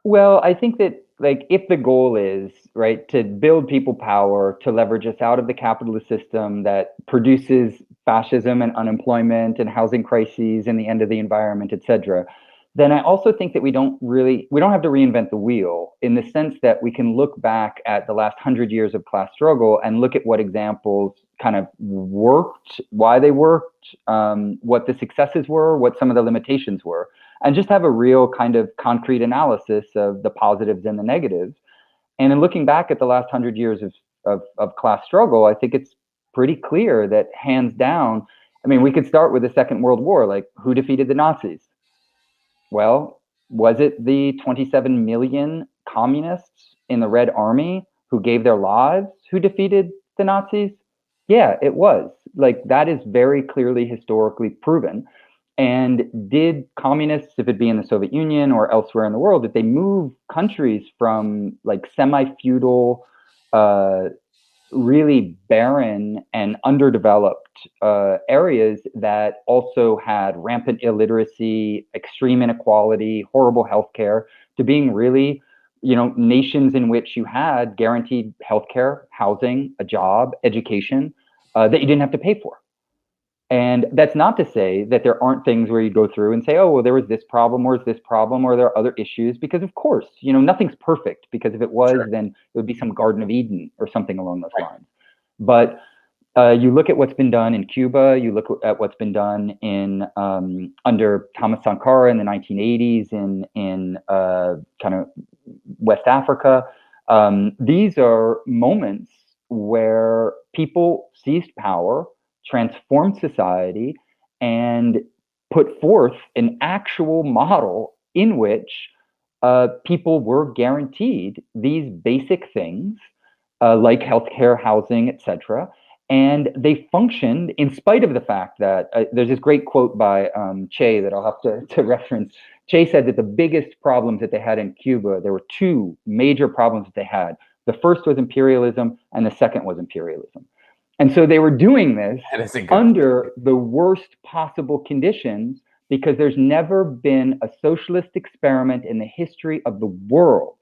S2: Well, I think that if the goal is to build people power, to leverage us out of the capitalist system that produces fascism and unemployment and housing crises and the end of the environment, et cetera, then I also think that we don't have to reinvent the wheel, in the sense that we can look back at the last 100 years of class struggle and look at what examples kind of worked, why they worked, what the successes were, what some of the limitations were, and just have a real kind of concrete analysis of the positives and the negatives. And in looking back at the last 100 years of class struggle, I think it's pretty clear that, hands down, we could start with the Second World War. Like, who defeated the Nazis? Well, was it the 27 million communists in the Red Army who gave their lives who defeated the Nazis? Yeah, it was. Like, that is very clearly historically proven. And did communists, if it be in the Soviet Union or elsewhere in the world, did they move countries from like semi-feudal, really barren and underdeveloped areas that also had rampant illiteracy, extreme inequality, horrible healthcare, to being really, nations in which you had guaranteed healthcare, housing, a job, education that you didn't have to pay for? And that's not to say that there aren't things where you go through and say, oh, well, there was this problem, or is this problem, or there are other issues, because of course, nothing's perfect, because if it was, then it would be some Garden of Eden or something along those lines. But you look at what's been done in Cuba, you look at what's been done in under Thomas Sankara in the 1980s in kind of West Africa. These are moments where people seized power, transformed society, and put forth an actual model in which people were guaranteed these basic things like healthcare, housing, etc. And they functioned in spite of the fact that there's this great quote by Che that I'll have to reference. Che said that the biggest problems that they had in Cuba, there were two major problems that they had. The first was imperialism, and the second was imperialism. And so they were doing this under the worst possible conditions, because there's never been a socialist experiment in the history of the world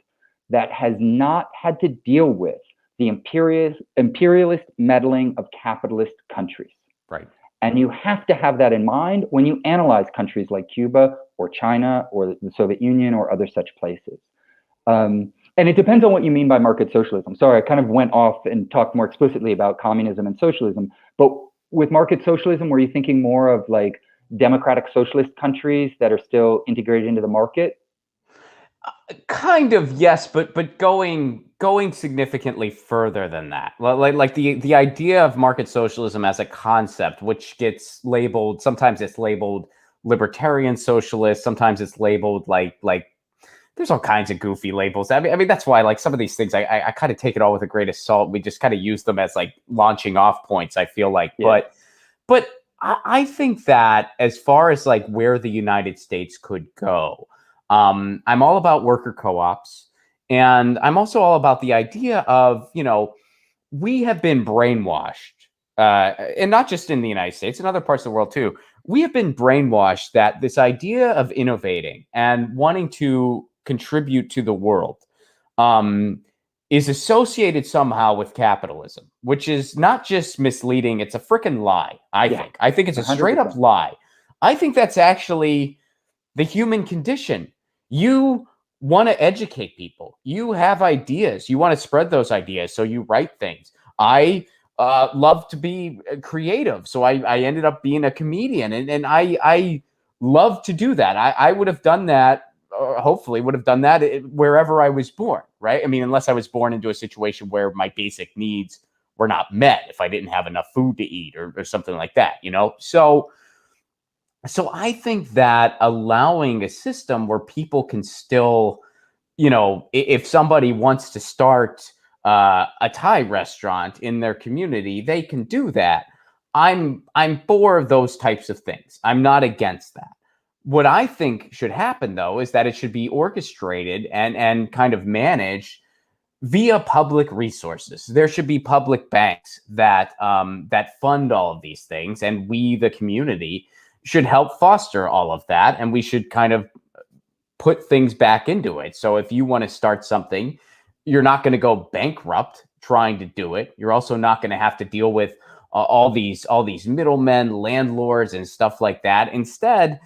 S2: that has not had to deal with the imperialist meddling of capitalist countries.
S1: Right.
S2: And you have to have that in mind when you analyze countries like Cuba or China or the Soviet Union or other such places. And it depends on what you mean by market socialism. Sorry, I kind of went off and talked more explicitly about communism and socialism. But with market socialism, were you thinking more of like democratic socialist countries that are still integrated into the market?
S1: Kind of, yes, but going significantly further than that. Like the idea of market socialism as a concept, which gets labeled, sometimes it's labeled libertarian socialist, sometimes it's labeled like there's all kinds of goofy labels. I mean that's why like some of these things I kind of take it all with a grain of salt. We just kind of use them as like launching off points, I feel like.
S2: Yeah.
S1: But I think that as far as like where the United States could go, I'm all about worker co-ops. And I'm also all about the idea of, we have been brainwashed, and not just in the United States, in other parts of the world too. We have been brainwashed that this idea of innovating and wanting to contribute to the world um, is associated somehow with capitalism, which is not just misleading, it's a freaking lie, I think. I think it's a straight up
S2: 100%.
S1: lie. I think that's actually the human condition. You want to educate people. You have ideas. You want to spread those ideas. So you write things. I love to be creative. So I ended up being a comedian. And I love to do that. I would have done that, or hopefully would have done that wherever I was born, right? I mean, unless I was born into a situation where my basic needs were not met, if I didn't have enough food to eat or something like that, So I think that allowing a system where people can still, if somebody wants to start a Thai restaurant in their community, they can do that. I'm for those types of things. I'm not against that. What I think should happen though is that it should be orchestrated and kind of managed via public resources. There should be public banks that fund all of these things, and we, the community, should help foster all of that, and we should kind of put things back into it. So if you want to start something, you're not going to go bankrupt trying to do it. You're also not going to have to deal with all these middlemen, landlords, and stuff like that. Instead,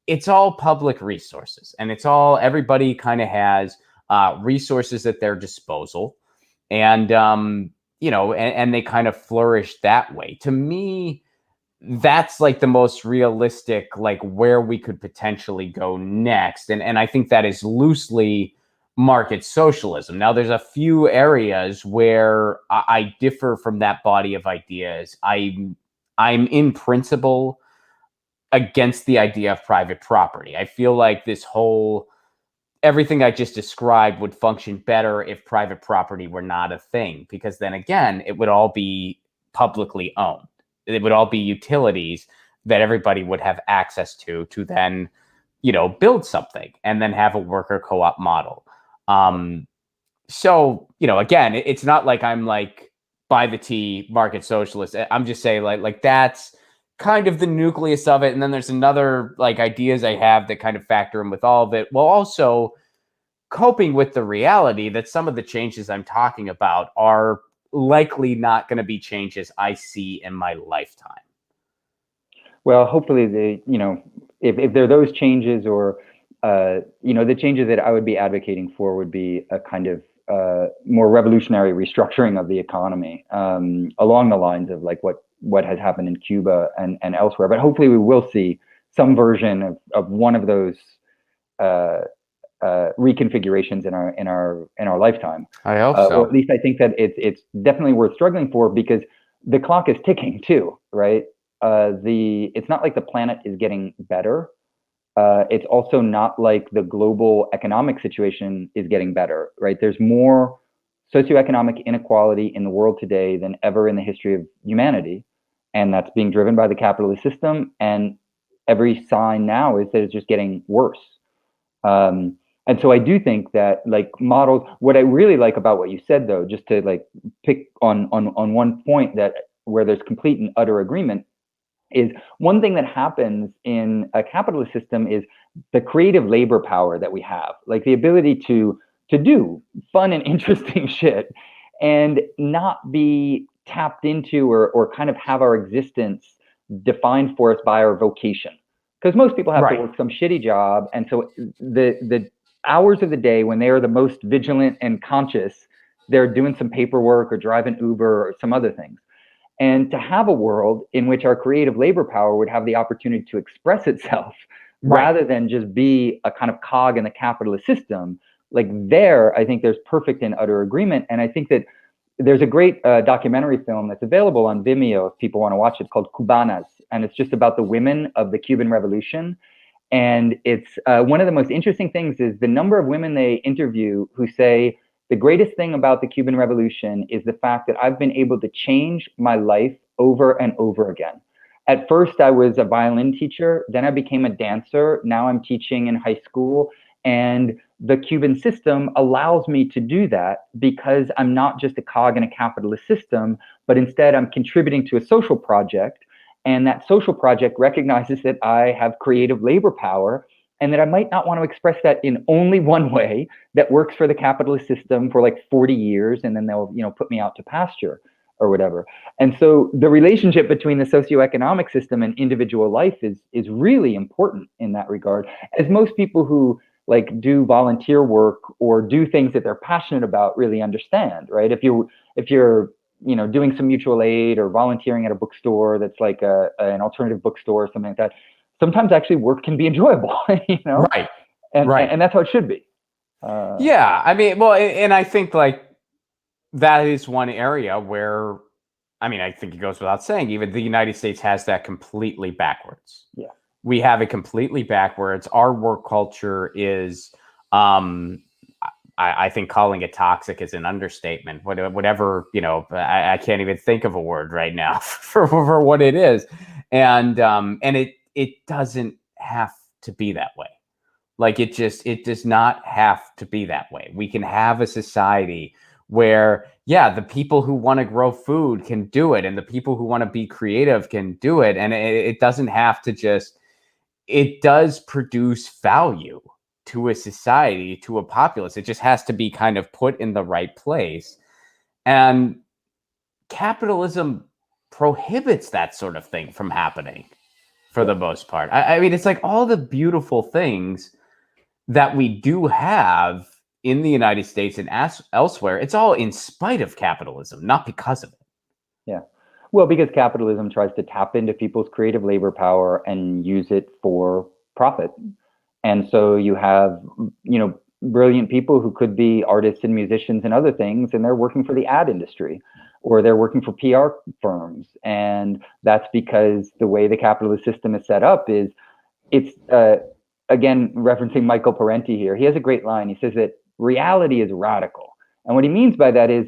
S1: it's all public resources, and everybody kind of has resources at their disposal, and and they kind of flourish that way. To me, that's like the most realistic, like where we could potentially go next. And I think that is loosely market socialism. Now, there's a few areas where I differ from that body of ideas. I'm in principle against the idea of private property. I feel like everything I just described would function better if private property were not a thing, because then again, it would all be publicly owned. It would all be utilities that everybody would have access to then, build something and then have a worker co-op model. So, again, it's not like I'm like by the T market socialist. I'm just saying like that's kind of the nucleus of it. And then there's another like ideas I have that kind of factor in with all of it, while also coping with the reality that some of the changes I'm talking about are likely not going to be changes I see in my lifetime.
S2: Well, hopefully if there are those changes, or the changes that I would be advocating for would be a kind of more revolutionary restructuring of the economy, along the lines of like what has happened in Cuba and elsewhere. But hopefully we will see some version of one of those reconfigurations in our lifetime.
S1: I hope so.
S2: Or at least I think that it's definitely worth struggling for, because the clock is ticking too, right? It's not like the planet is getting better. It's also not like the global economic situation is getting better, right? There's more socioeconomic inequality in the world today than ever in the history of humanity, and that's being driven by the capitalist system. And every sign now is that it's just getting worse. And so I do think that like models, what I really like about what you said though, just to like pick on one point that where there's complete and utter agreement, is one thing that happens in a capitalist system is the creative labor power that we have, like the ability to do fun and interesting shit and not be tapped into or kind of have our existence defined for us by our vocation. Because most people have to work some shitty job. And so the hours of the day when they are the most vigilant and conscious, they're doing some paperwork or driving Uber or some other things. And to have a world in which our creative labor power would have the opportunity to express itself
S1: Right.
S2: rather than just be a kind of cog in the capitalist system. Like there, I think there's perfect and utter agreement. And I think that there's a great documentary film that's available on Vimeo if people want to watch it, called Cubanas. And it's just about the women of the Cuban Revolution. And it's one of the most interesting things is the number of women they interview who say, the greatest thing about the Cuban Revolution is the fact that I've been able to change my life over and over again. At first, I was a violin teacher. Then I became a dancer. Now I'm teaching in high school. And the Cuban system allows me to do that because I'm not just a cog in a capitalist system, but instead I'm contributing to a social project. And that social project recognizes that I have creative labor power and that I might not want to express that in only one way that works for the capitalist system for like 40 years, and then they'll, put me out to pasture or whatever. And so the relationship between the socioeconomic system and individual life is really important in that regard. As most people who like do volunteer work or do things that they're passionate about really understand, right? If you're doing some mutual aid or volunteering at a bookstore that's like an alternative bookstore or something like that, sometimes actually work can be enjoyable,
S1: Right.
S2: and that's how it should be.
S1: Yeah. I mean, well, and I think like that is one area where, I mean, I think it goes without saying, even the United States has that completely backwards.
S2: Yeah.
S1: We have it completely backwards. Our work culture is, I think calling it toxic is an understatement. Whatever, I can't even think of a word right now for what it is. And it doesn't have to be that way. Like it does not have to be that way. We can have a society where, yeah, the people who want to grow food can do it, and the people who want to be creative can do it. And it doesn't have to just, it does produce value to a society, to a populace. It just has to be kind of put in the right place. And capitalism prohibits that sort of thing from happening for the most part. I mean, it's like all the beautiful things that we do have in the United States and elsewhere, it's all in spite of capitalism, not because of it.
S2: Yeah. Well, because capitalism tries to tap into people's creative labor power and use it for profit. And so you have, brilliant people who could be artists and musicians and other things, and they're working for the ad industry or they're working for PR firms. And that's because the way the capitalist system is set up is it's, again, referencing Michael Parenti here. He has a great line. He says that reality is radical. And what he means by that is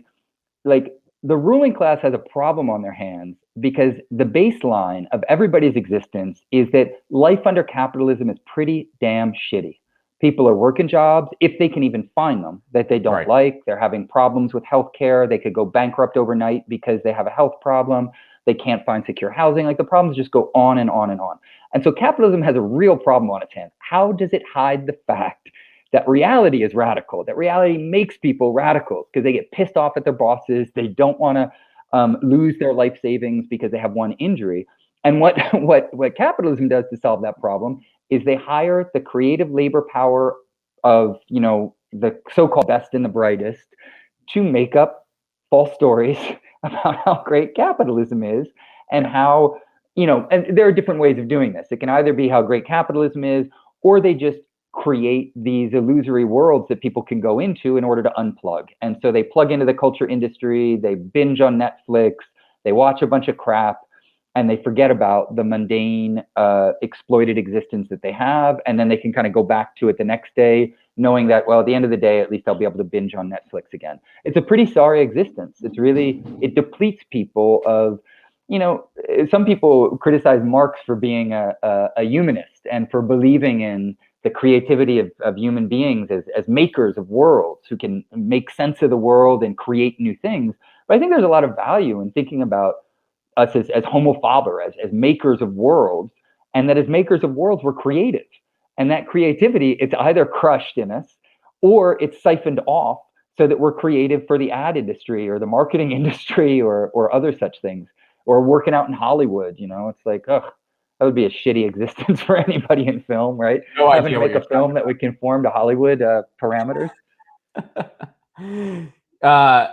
S2: like the ruling class has a problem on their hands because the baseline of everybody's existence is that life under capitalism is pretty damn shitty. People are working jobs, if they can even find them, that they don't like. They're having problems with healthcare. They could go bankrupt overnight because they have a health problem. They can't find secure housing. Like the problems just go on and on and on. And so capitalism has a real problem on its hands. How does it hide the fact that reality is radical, that reality makes people radicals because they get pissed off at their bosses. They don't want to lose their life savings because they have one injury. And what capitalism does to solve that problem is they hire the creative labor power of, the so-called best and the brightest to make up false stories about how great capitalism is and how, and there are different ways of doing this. It can either be how great capitalism is, or they just create these illusory worlds that people can go into in order to unplug. And so they plug into the culture industry, they binge on Netflix, they watch a bunch of crap, and they forget about the mundane, exploited existence that they have. And then they can kind of go back to it the next day, knowing that, well, at the end of the day, at least I'll be able to binge on Netflix again. It's a pretty sorry existence. It depletes people of, some people criticize Marx for being a humanist and for believing in the creativity of human beings as makers of worlds who can make sense of the world and create new things. But I think there's a lot of value in thinking about us as homo faber, as makers of worlds, and that as makers of worlds, we're creative. And that creativity, it's either crushed in us or it's siphoned off so that we're creative for the ad industry or the marketing industry or other such things, or working out in Hollywood. It's like, ugh, that would be a shitty existence for anybody in film, right?
S1: No
S2: Having
S1: idea
S2: to
S1: what
S2: make a
S1: you're
S2: film that would conform to Hollywood parameters.
S1: I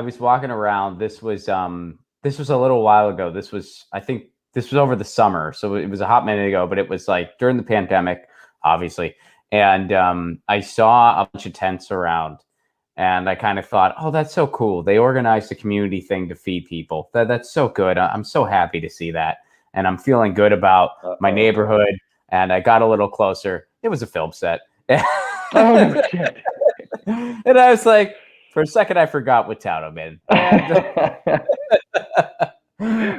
S1: was walking around. This was a little while ago. This was, I think, this was over the summer, so it was a hot minute ago, but it was like during the pandemic, obviously. And I saw a bunch of tents around, and I kind of thought, oh, that's so cool. They organized a community thing to feed people. That's so good. I'm so happy to see that. And I'm feeling good about my neighborhood. And I got a little closer. It was a film set.
S2: Oh, no shit.
S1: And I was like, for a second, I forgot what town I'm in.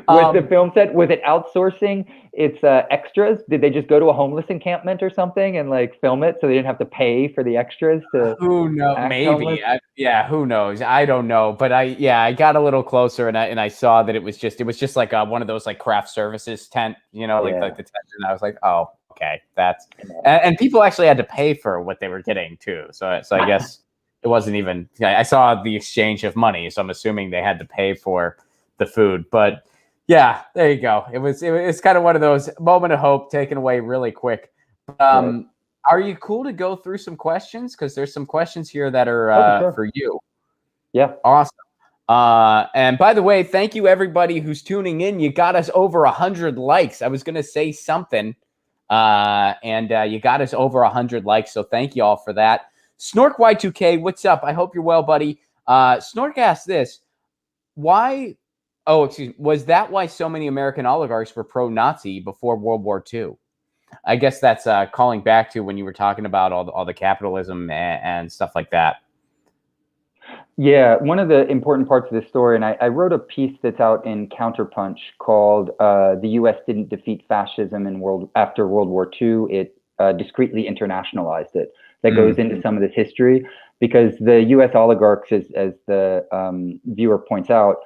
S2: Was the film set, was it outsourcing its extras? Did they just go to a homeless encampment or something and like film it so they didn't have to pay for the extras to
S1: who knows? Maybe. Yeah, who knows? I don't know. But I got a little closer and I saw that it was just like one of those like craft services tent, like the tent. And I was like, oh, okay, that's and people actually had to pay for what they were getting too. So I guess it wasn't even. I saw the exchange of money, so I'm assuming they had to pay for the food. But yeah, there you go. It's kind of one of those moment of hope taken away really quick. Are you cool to go through some questions? Because there's some questions here that are
S2: sure.
S1: for you.
S2: Yeah.
S1: Awesome. And by the way, thank you everybody who's tuning in. You got us over 100 likes. I was going to say something, and you got us over 100 likes. So thank you all for that. Snork Y2K, what's up? I hope you're well, buddy. Snork asked this. Was that why so many American oligarchs were pro-Nazi before World War II? I guess that's calling back to when you were talking about all the capitalism and stuff like that.
S2: Yeah, one of the important parts of this story, and I wrote a piece that's out in Counterpunch called "The U.S. Didn't Defeat Fascism after World War II. It discreetly internationalized it." That goes into some of this history, because the U.S. oligarchs, as the viewer points out,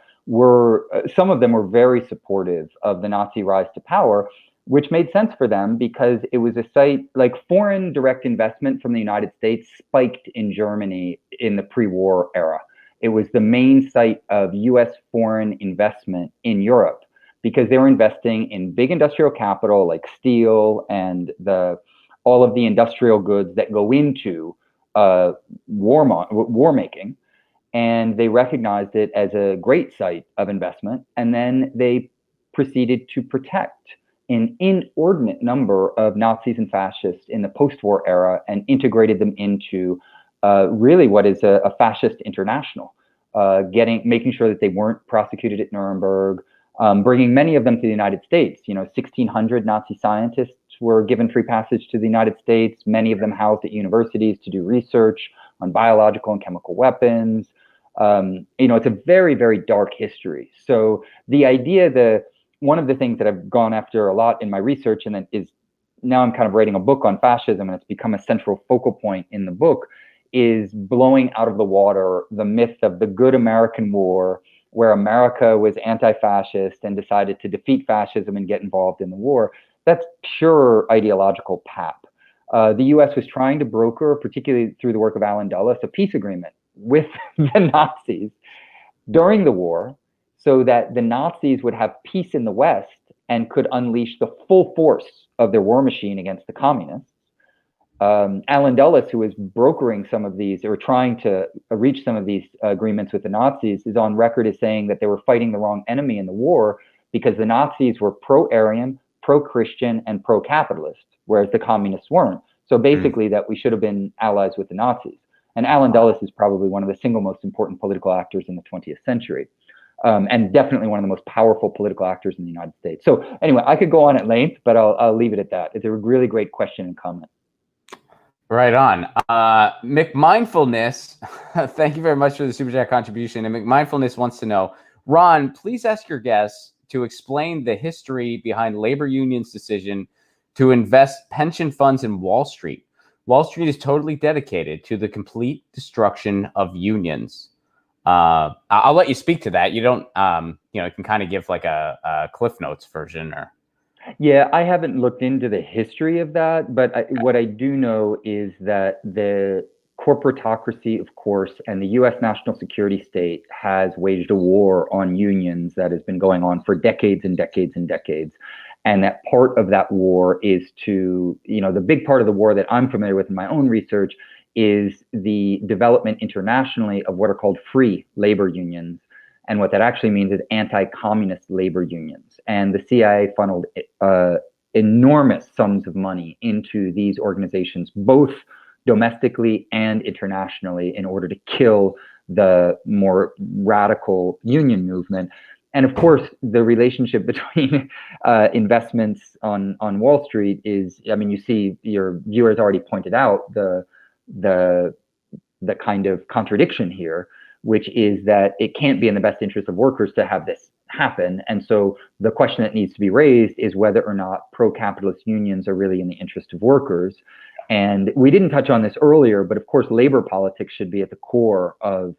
S2: some of them were very supportive of the Nazi rise to power, which made sense for them because it was a site like foreign direct investment from the United States spiked in Germany in the pre-war era. It was the main site of US foreign investment in Europe because they were investing in big industrial capital like steel and all of the industrial goods that go into war making. And they recognized it as a great site of investment. And then they proceeded to protect an inordinate number of Nazis and fascists in the post-war era and integrated them into really what is a fascist international, making sure that they weren't prosecuted at Nuremberg, bringing many of them to the United States. 1,600 Nazi scientists were given free passage to the United States, many of them housed at universities to do research on biological and chemical weapons. It's a very, very dark history. So the idea one of the things that I've gone after a lot in my research, and that is now I'm kind of writing a book on fascism, and it's become a central focal point in the book, is blowing out of the water the myth of the good American war, where America was anti-fascist and decided to defeat fascism and get involved in the war. That's pure ideological pap. The U.S. was trying to broker, particularly through the work of Allen Dulles, a peace agreement with the Nazis during the war, so that the Nazis would have peace in the West and could unleash the full force of their war machine against the communists. Allen Dulles, who was brokering some of these, or trying to reach some of these agreements with the Nazis, is on record as saying that they were fighting the wrong enemy in the war because the Nazis were pro-Aryan, pro-Christian, and pro-capitalist, whereas the communists weren't. So basically that we should have been allies with the Nazis. And Allen Dulles is probably one of the single most important political actors in the 20th century. And definitely one of the most powerful political actors in the United States. So anyway, I could go on at length, but I'll leave it at that. It's a really great question and comment.
S1: Right on. McMindfulness, thank you very much for the Super Chat contribution. And McMindfulness wants to know, Ron, please ask your guests to explain the history behind labor unions' decision to invest pension funds in Wall Street. Wall Street is totally dedicated to the complete destruction of unions. I'll let you speak to that. You don't, you can kind of give like a Cliff Notes version or.
S2: Yeah, I haven't looked into the history of that, but what I do know is that the corporatocracy, of course, and the U.S. national security state has waged a war on unions that has been going on for decades and decades and decades. And that part of that war is the big part of the war that I'm familiar with in my own research is the development internationally of what are called free labor unions. And what that actually means is anti-communist labor unions. And the CIA funneled enormous sums of money into these organizations, both domestically and internationally, in order to kill the more radical union movement. And of course, the relationship between investments on Wall Street is, I mean, you see, your viewers already pointed out the kind of contradiction here, which is that it can't be in the best interest of workers to have this happen. And so the question that needs to be raised is whether or not pro-capitalist unions are really in the interest of workers. And we didn't touch on this earlier, but of course, labor politics should be at the core of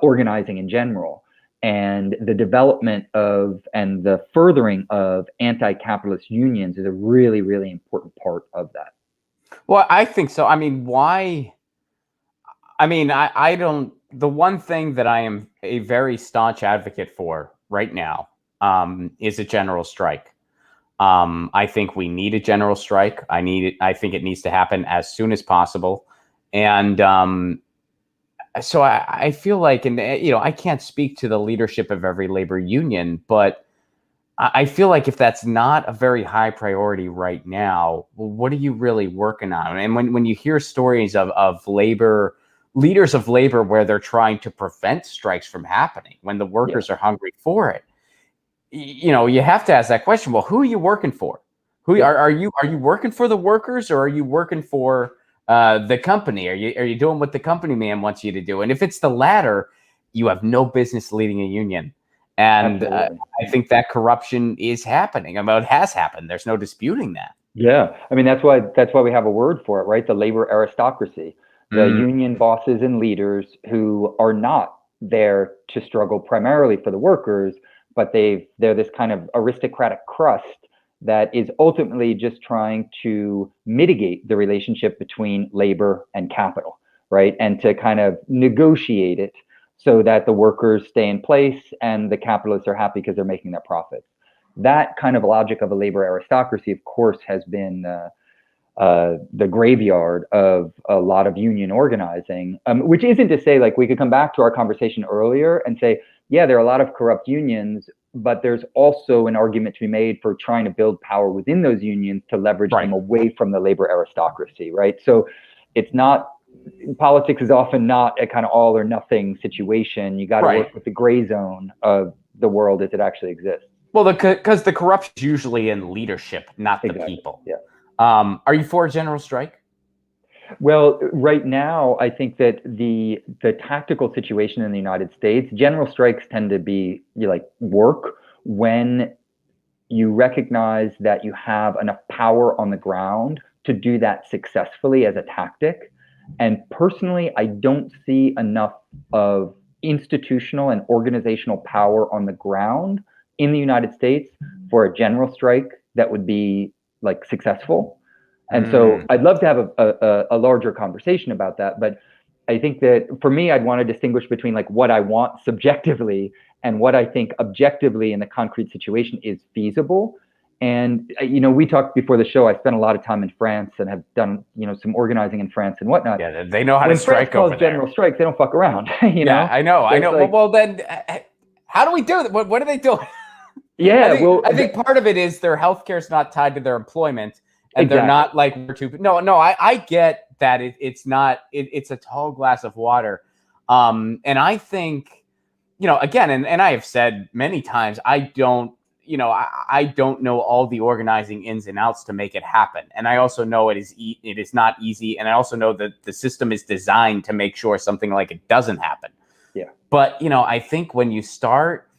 S2: organizing in general. And the development of and the furthering of anti-capitalist unions is a really, really important part of that.
S1: Well, I think so. I mean, why? I mean, I don't. The one thing that I am a very staunch advocate for right now is a general strike. I think we need a general strike. I think it needs to happen as soon as possible. And so I feel like, and I can't speak to the leadership of every labor union, but I feel like if that's not a very high priority right now, well, what are you really working on? And when you hear stories of leaders of labor where they're trying to prevent strikes from happening when the workers are hungry for it, you have to ask that question. Well, who are you working for? Who are you working for the workers, or are you working for the company? Are you doing what the company man wants you to do? And if it's the latter, you have no business leading a union. And I think that corruption is happening. I mean, it has happened. There's no disputing that.
S2: Yeah, I mean, that's why we have a word for it, right? The labor aristocracy, the union bosses and leaders who are not there to struggle primarily for the workers, but they're this kind of aristocratic crust that is ultimately just trying to mitigate the relationship between labor and capital, right? And to kind of negotiate it so that the workers stay in place and the capitalists are happy because they're making their profits. That kind of logic of a labor aristocracy, of course, has been the graveyard of a lot of union organizing, which isn't to say, like, we could come back to our conversation earlier and say, yeah, there are a lot of corrupt unions, but there's also an argument to be made for trying to build power within those unions to leverage them away from the labor aristocracy, right? So it's not, politics is often not a kind of all or nothing situation. You got to work with the gray zone of the world as it actually exists.
S1: Well, because the corruption is usually in leadership, not the people.
S2: Yeah.
S1: Are you for a general strike?
S2: Well, right now, I think that the tactical situation in the United States, general strikes tend to be work when you recognize that you have enough power on the ground to do that successfully as a tactic. And personally, I don't see enough of institutional and organizational power on the ground in the United States for a general strike that would be successful. And so I'd love to have a larger conversation about that. But I think that for me, I'd want to distinguish between what I want subjectively and what I think objectively in the concrete situation is feasible. And, we talked before the show, I spent a lot of time in France and have done, some organizing in France and whatnot.
S1: Yeah, they know how to strike over there.
S2: General strikes, they don't fuck around,
S1: Yeah, I know. Well, then how do we do that? What are they doing?
S2: Yeah,
S1: I think part of it is their healthcare is not tied to their employment. And they're not we're too. No. I get that it's not. It's a tall glass of water, and I think, again, and I have said many times, I don't know all the organizing ins and outs to make it happen, and I also know it is not easy, and I also know that the system is designed to make sure something like it doesn't happen.
S2: Yeah. But
S1: I think when you start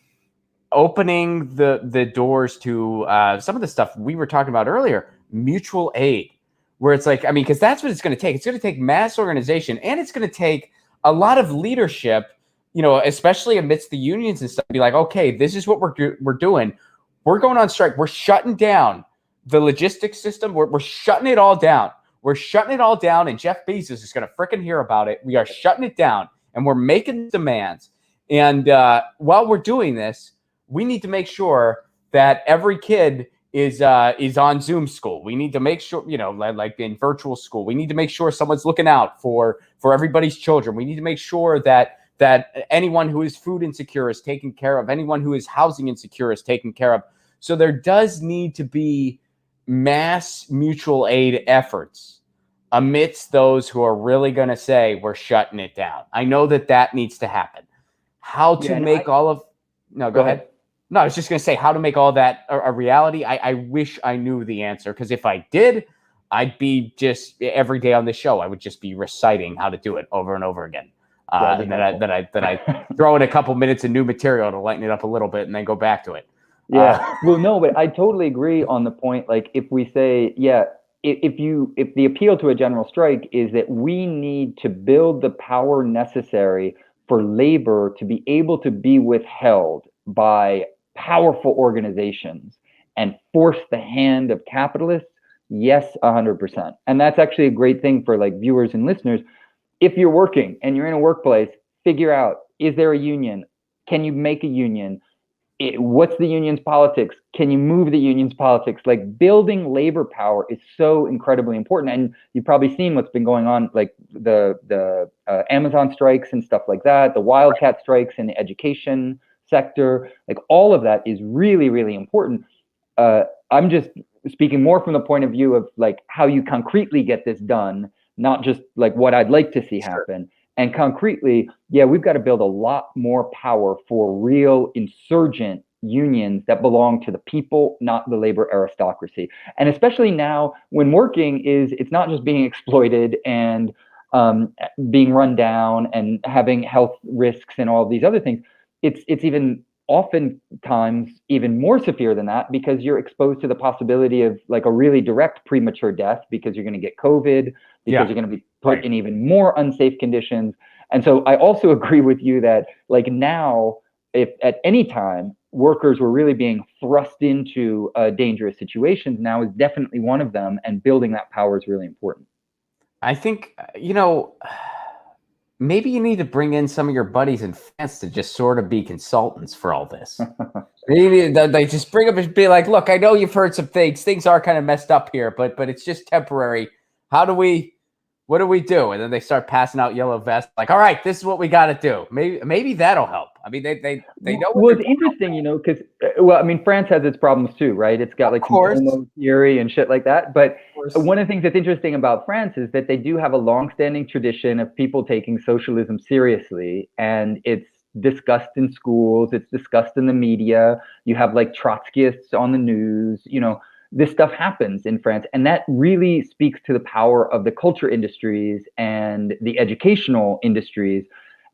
S1: opening the doors to some of the stuff we were talking about earlier. Mutual aid, where it's because that's what it's going to take. It's going to take mass organization, and it's going to take a lot of leadership, especially amidst the unions and stuff. Be like, okay, this is what we're doing. We're going on strike. We're shutting down the logistics system. We're shutting it all down. We're shutting it all down, and Jeff Bezos is going to fricking hear about it. We are shutting it down, and we're making demands. And while we're doing this, we need to make sure that every kid is on Zoom school. We need to make sure, like in virtual school, we need to make sure someone's looking out for everybody's children. We need to make sure that that anyone who is food insecure is taken care of, anyone who is housing insecure is taken care of. So there does need to be mass mutual aid efforts amidst those who are really going to say we're shutting it down. I know that needs to happen. How to make all of no, go ahead. No, I was just going to say how to make all that a reality. I wish I knew the answer, because if I did, I'd be just every day on the show, I would just be reciting how to do it over and over again. And then I throw in a couple minutes of new material to lighten it up a little bit and then go back to it.
S2: Yeah. Well, no, but I totally agree on the point. Like, if we say, yeah, if the appeal to a general strike is that we need to build the power necessary for labor to be able to be withheld by powerful organizations and force the hand of capitalists, yes, 100%. And that's actually a great thing for like viewers and listeners. If you're working and you're in a workplace, figure out, is there a union? Can you make a union? What's the union's politics? Can you move the union's politics? Like, building labor power is so incredibly important. And you've probably seen what's been going on, like the Amazon strikes and stuff like that, the wildcat strikes in the education sector. Like, all of that is really, really important. I'm just speaking more from the point of view of like how you concretely get this done, not just like what I'd like to see happen. And concretely, yeah, we've got to build a lot more power for real insurgent unions that belong to the people, not the labor aristocracy. And especially now, when working it's not just being exploited and being run down and having health risks and all of these other things. It's even oftentimes even more severe than that, because you're exposed to the possibility of like a really direct premature death, because you're going to get COVID, because you're going to be put in even more unsafe conditions. And so I also agree with you that like now, if at any time workers were really being thrust into dangerous situations, now is definitely one of them, and building that power is really important.
S1: I think, maybe you need to bring in some of your buddies in France to just sort of be consultants for all this. They just bring up and be like, look, I know you've heard some things. Things are kind of messed up here, but it's just temporary. What do we do? And then they start passing out yellow vests, like, all right, this is what we got to do. Maybe that'll help. I mean, they know.
S2: Well, it's interesting, because, I mean, France has its problems too, right? It's got like some homo theory and shit like that. But one of the things that's interesting about France is that they do have a long-standing tradition of people taking socialism seriously, and it's discussed in schools, it's discussed in the media. You have like Trotskyists on the news, this stuff happens in France. And that really speaks to the power of the culture industries and the educational industries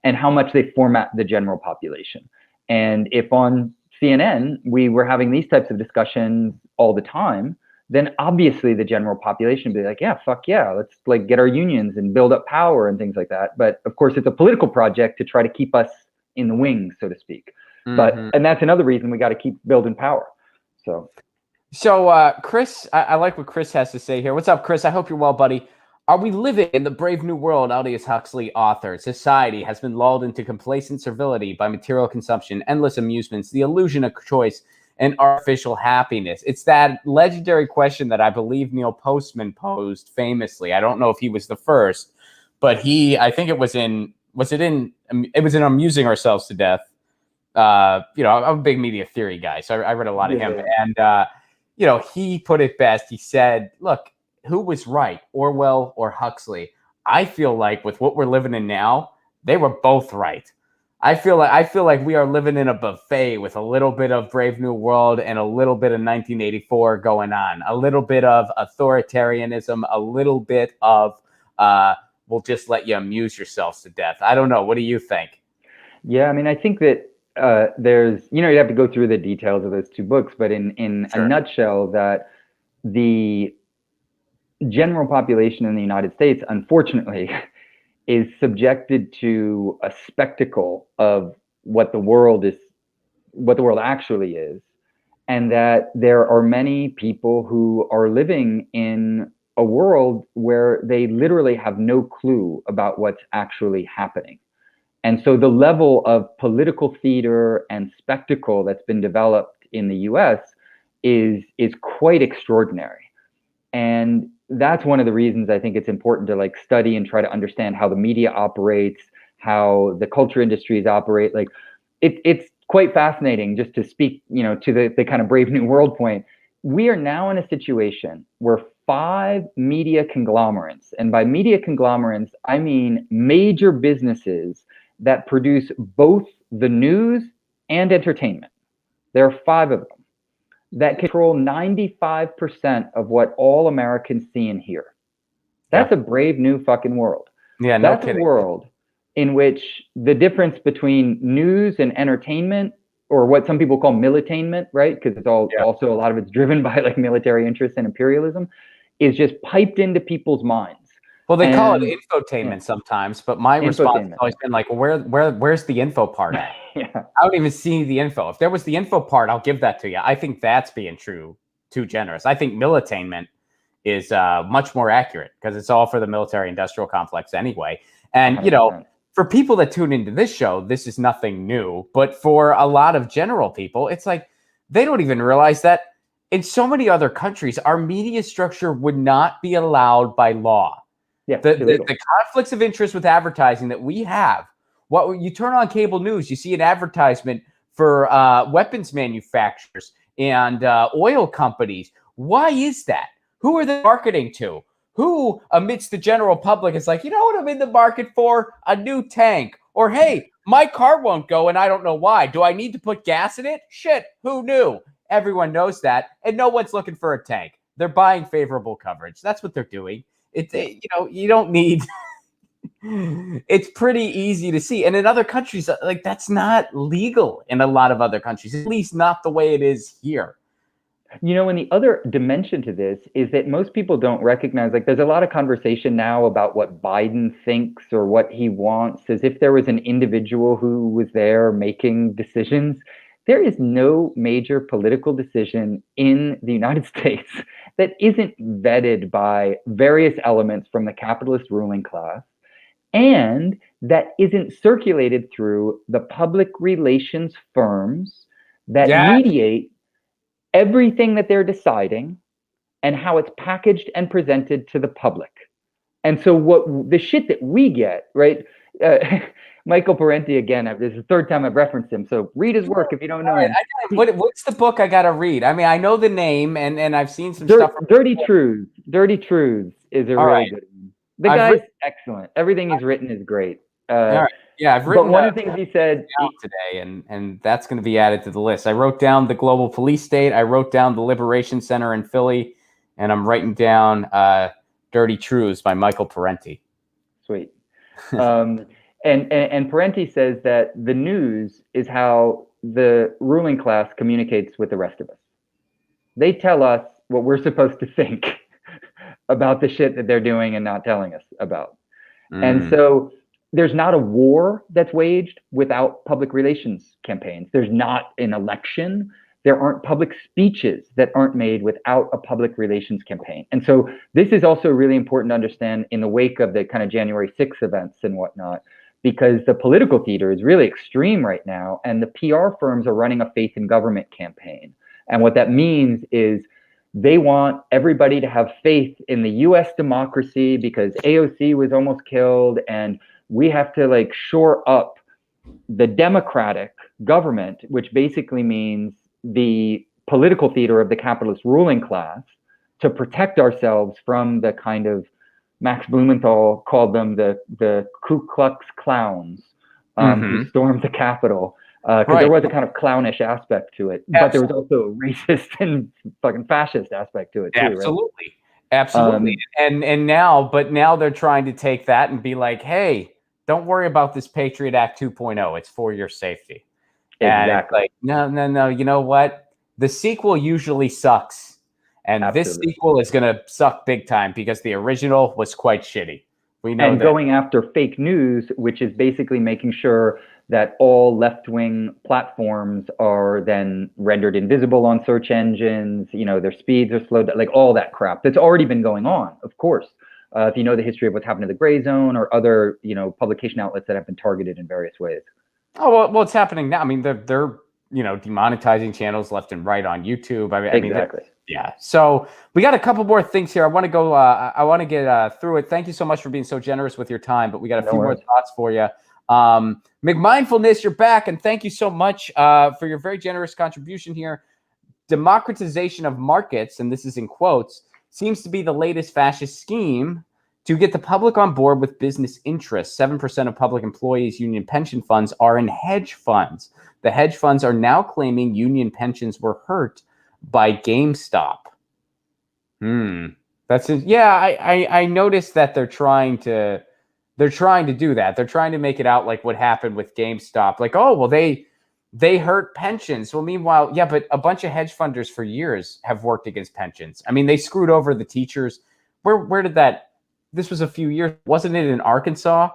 S2: and how much they format the general population. And if on CNN we were having these types of discussions all the time, then obviously the general population would be like, yeah, fuck yeah, let's like get our unions and build up power and things like that. But of course, it's a political project to try to keep us in the wings, so to speak. And that's another reason we got to keep building power.
S1: So, Chris, I like what Chris has to say here. What's up, Chris? I hope you're well, buddy. Are we living in the brave new world Aldous Huxley authored? Society has been lulled into complacent servility by material consumption, endless amusements, the illusion of choice, and artificial happiness. It's that legendary question that I believe Neil Postman posed famously. I don't know if he was the first, but I think it was in Amusing Ourselves to Death. I'm a big media theory guy, so I read a lot of him. And, he put it best. He said, look, who was right, Orwell or Huxley? I feel like with what we're living in now, they were both right. I feel like we are living in a buffet with a little bit of Brave New World and a little bit of 1984 going on, a little bit of authoritarianism, a little bit of we'll just let you amuse yourselves to death. I don't know. What do you think?
S2: Yeah, I mean, I think that there's, you have to go through the details of those two books, but in a nutshell, that the general population in the United States, unfortunately, is subjected to a spectacle of what the world actually is, and that there are many people who are living in a world where they literally have no clue about what's actually happening. And so the level of political theater and spectacle that's been developed in the US is quite extraordinary. And that's one of the reasons I think it's important to like study and try to understand how the media operates, how the culture industries operate. Like it's quite fascinating just to speak, to the kind of Brave New World point. We are now in a situation where 5 media conglomerates, and by media conglomerates, I mean major businesses that produce both the news and entertainment. There are 5 of them that control 95% of what all Americans see and hear. That's a brave new fucking world.
S1: Yeah, no
S2: That's
S1: kidding.
S2: A world in which the difference between news and entertainment, or what some people call militainment, right? Because it's also a lot of it's driven by like military interests and imperialism, is just piped into people's minds.
S1: Well, they call it infotainment sometimes, but my response has always been like, where's the info part at? I don't even see the info. If there was the info part, I'll give that to you. I think that's being too generous. I think militainment is much more accurate because it's all for the military industrial complex anyway. And 100%. For people that tune into this show, this is nothing new. But for a lot of general people, it's like they don't even realize that in so many other countries, our media structure would not be allowed by law. Yeah, the conflicts of interest with advertising that we have. What you turn on cable news, you see an advertisement for weapons manufacturers and oil companies. Why is that? Who are they marketing to? Who amidst the general public is like, you know what I'm in the market for? A new tank. Or, hey, my car won't go and I don't know why. Do I need to put gas in it? Shit, who knew? Everyone knows that. And no one's looking for a tank. They're buying favorable coverage. That's what they're doing. You don't need... It's pretty easy to see. And in other countries, like that's not legal in a lot of other countries, at least not the way it is here.
S2: And the other dimension to this is that most people don't recognize, like there's a lot of conversation now about what Biden thinks or what he wants, as if there was an individual who was there making decisions. There is no major political decision in the United States that isn't vetted by various elements from the capitalist ruling class, and that isn't circulated through the public relations firms that mediate everything that they're deciding and how it's packaged and presented to the public. And so what the shit that we get, right? Michael Parenti, again, this is the 3rd time I've referenced him. So read his work if you don't know him.
S1: What's the book I got to read? I mean, I know the name and I've seen some stuff.
S2: Dirty Truths. Dirty Truths is a really good one. The guy's excellent. Everything he's written is great.
S1: All right. Yeah, I've written.
S2: But one of the things he said
S1: today, and that's going to be added to the list. I wrote down the Global Police State. I wrote down the Liberation Center in Philly, and I'm writing down Dirty Truths by Michael Parenti.
S2: Sweet. And Parenti says that the news is how the ruling class communicates with the rest of us. They tell us what we're supposed to think about the shit that they're doing and not telling us about. And so there's not a war that's waged without public relations campaigns. There's not an election. There aren't public speeches that aren't made without a public relations campaign. And so this is also really important to understand in the wake of the kind of January 6th events and whatnot, because the political theater is really extreme right now. And the PR firms are running a faith in government campaign. And what that means is they want everybody to have faith in the US democracy because AOC was almost killed, and we have to like shore up the democratic government, which basically means the political theater of the capitalist ruling class, to protect ourselves from the kind of, Max Blumenthal called them the Ku Klux Clowns who stormed the Capitol. Because there was a kind of clownish aspect to it, but there was also a racist and fucking fascist aspect to it too.
S1: Absolutely, right? Absolutely. And now they're trying to take that and be like, hey, don't worry about this Patriot Act 2.0. It's for your safety. And
S2: exactly.
S1: It's like, no. You know what? The sequel usually sucks, and this sequel is going to suck big time because the original was quite shitty. We know. And
S2: going after fake news, which is basically making sure that all left-wing platforms are then rendered invisible on search engines, their speeds are slowed down, like all that crap that's already been going on, of course. If you know the history of what's happened to the Gray Zone or other, publication outlets that have been targeted in various ways.
S1: Oh, well, it's happening now. I mean, they're demonetizing channels left and right on YouTube.
S2: Exactly.
S1: Yeah. So we got a couple more things here. I want to go. I want to get through it. Thank you so much for being so generous with your time. But we got a few more thoughts for you. McMindfulness, you're back, and thank you so much for your very generous contribution here. Democratization of markets, and this is in quotes, seems to be the latest fascist scheme to get the public on board with business interests. 7% of public employees' union pension funds are in hedge funds. The hedge funds are now claiming union pensions were hurt by GameStop. That's it. Yeah, I noticed that they're trying to do that. They're trying to make it out like what happened with GameStop. Like, oh, well, they hurt pensions. Well, meanwhile, yeah, but a bunch of hedge funders for years have worked against pensions. I mean, they screwed over the teachers. Where did that? This was a few years. Wasn't it in Arkansas?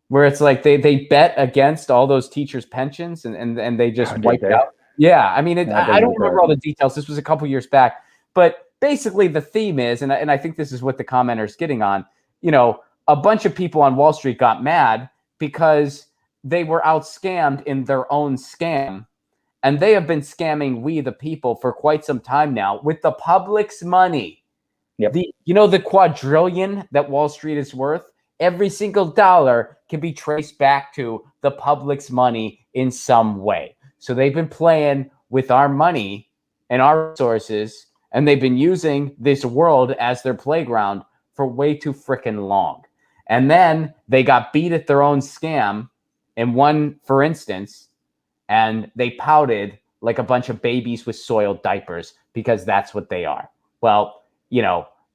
S1: Where it's like they bet against all those teachers' pensions and they just wiped out. Yeah, I mean, I don't remember all the details. This was a couple years back. But basically the theme is, and I think this is what the commenter's getting on, a bunch of people on Wall Street got mad because they were out scammed in their own scam. And they have been scamming we, the people, for quite some time now with the public's money. Yep. The quadrillion that Wall Street is worth, every single dollar can be traced back to the public's money in some way. So they've been playing with our money and our resources, and they've been using this world as their playground for way too freaking long. And then they got beat at their own scam in one, for instance, and they pouted like a bunch of babies with soiled diapers because that's what they are. Well,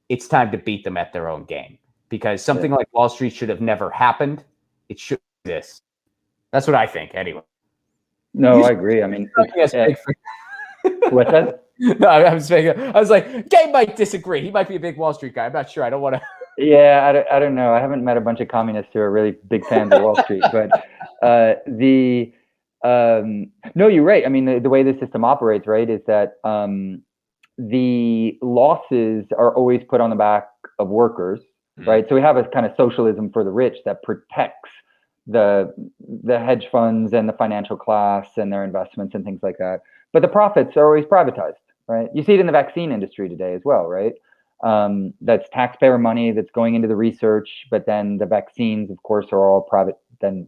S1: it's time to beat them at their own game because something like Wall Street should have never happened. It should exist. That's what I think, anyway.
S2: No, I agree. I mean, what's that?
S1: No, I was like, Gabe might disagree. He might be a big Wall Street guy. I'm not sure. I don't want to.
S2: Yeah, I don't know. I haven't met a bunch of communists who are really big fans of Wall Street, but no, you're right. I mean, the way the system operates, right, is that the losses are always put on the back of workers, right? So we have a kind of socialism for the rich that protects the hedge funds and the financial class and their investments and things like that. But the profits are always privatized, right? You see it in the vaccine industry today as well, right? That's taxpayer money that's going into the research, but then the vaccines, of course, are all private, then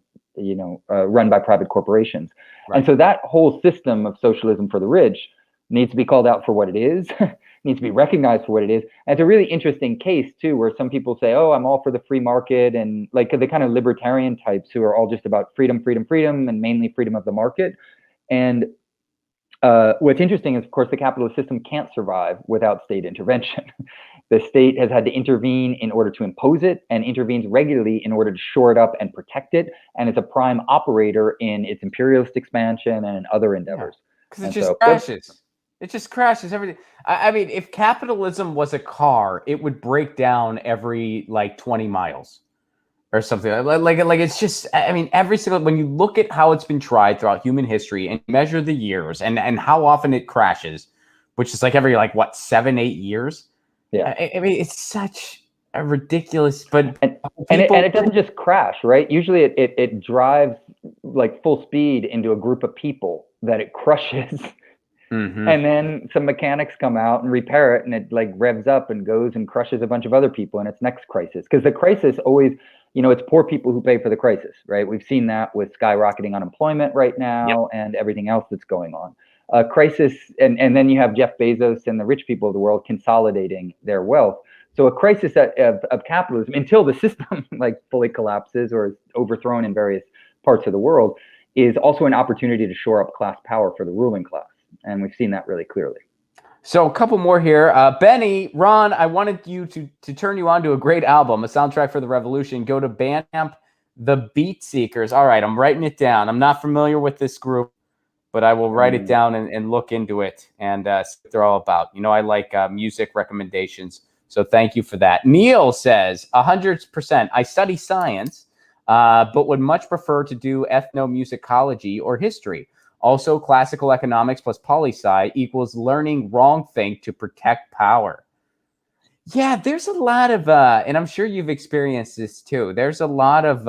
S2: run by private corporations. Right. And so that whole system of socialism for the rich needs to be called out for what it is, needs to be recognized for what it is. And it's a really interesting case too, where some people say, oh, I'm all for the free market, and like the kind of libertarian types who are all just about freedom, freedom, freedom, and mainly freedom of the market. And what's interesting is, of course, the capitalist system can't survive without state intervention. The state has had to intervene in order to impose it, and intervenes regularly in order to shore it up and protect it. And it's a prime operator in its imperialist expansion and in other endeavors.
S1: Because it just crashes. It just crashes everything. I mean, if capitalism was a car, it would break down every 20 miles or something. Like it's just, I mean, every single, when you look at how it's been tried throughout human history and measure the years and how often it crashes, which is every 7-8 years.
S2: Yeah.
S1: I mean, it's such a ridiculous, but
S2: and it doesn't just crash, right? Usually it drives full speed into a group of people that it crushes. Mm-hmm. And then some mechanics come out and repair it, and it revs up and goes and crushes a bunch of other people in its next crisis. Because the crisis always, it's poor people who pay for the crisis, right? We've seen that with skyrocketing unemployment right now. Yep. And everything else that's going on. Crisis, and then you have Jeff Bezos and the rich people of the world consolidating their wealth. So a crisis of capitalism, until the system fully collapses or is overthrown in various parts of the world, is also an opportunity to shore up class power for the ruling class. And we've seen that really clearly.
S1: So a couple more here. Benny, Ron, I wanted you to turn you on to a great album, a soundtrack for the revolution. Go to Bandcamp, The Beat Seekers. All right, I'm writing it down. I'm not familiar with this group, but I will write it down and look into it and see what they're all about. I like music recommendations, so thank you for that. Neil says, 100%, I study science, but would much prefer to do ethnomusicology or history. Also, classical economics plus poli-sci equals learning wrong thing to protect power. Yeah, there's a lot of, and I'm sure you've experienced this too. There's a lot of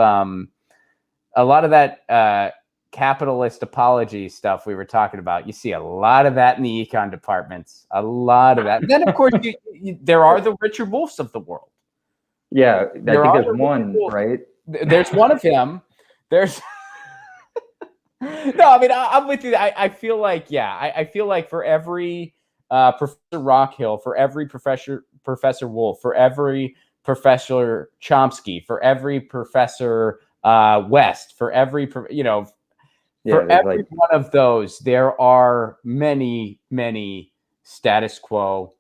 S1: that capitalist apology stuff we were talking about. You see a lot of that in the econ departments. A lot of that. And then, of course, there are the Richard Wolffs of the world.
S2: Yeah, I think there's one, right?
S1: There's one of him. there's no, I mean, I'm with you. I feel like, yeah, I feel like for every Professor Rockhill, for every Professor Wolf, for every Professor Chomsky, for every Professor West, for every, for every one of those, there are many, many status quo,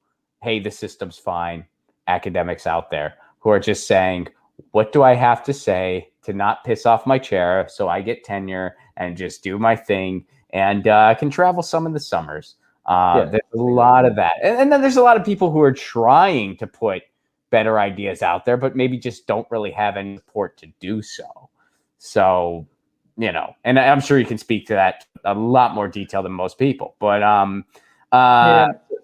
S1: hey, the system's fine, academics out there who are just saying, what do I have to say to not piss off my chair so I get tenure and just do my thing and I can travel some in the summers. There's a lot of that. And then there's a lot of people who are trying to put better ideas out there, but maybe just don't really have any support to do so. So, and I'm sure you can speak to that a lot more detail than most people. But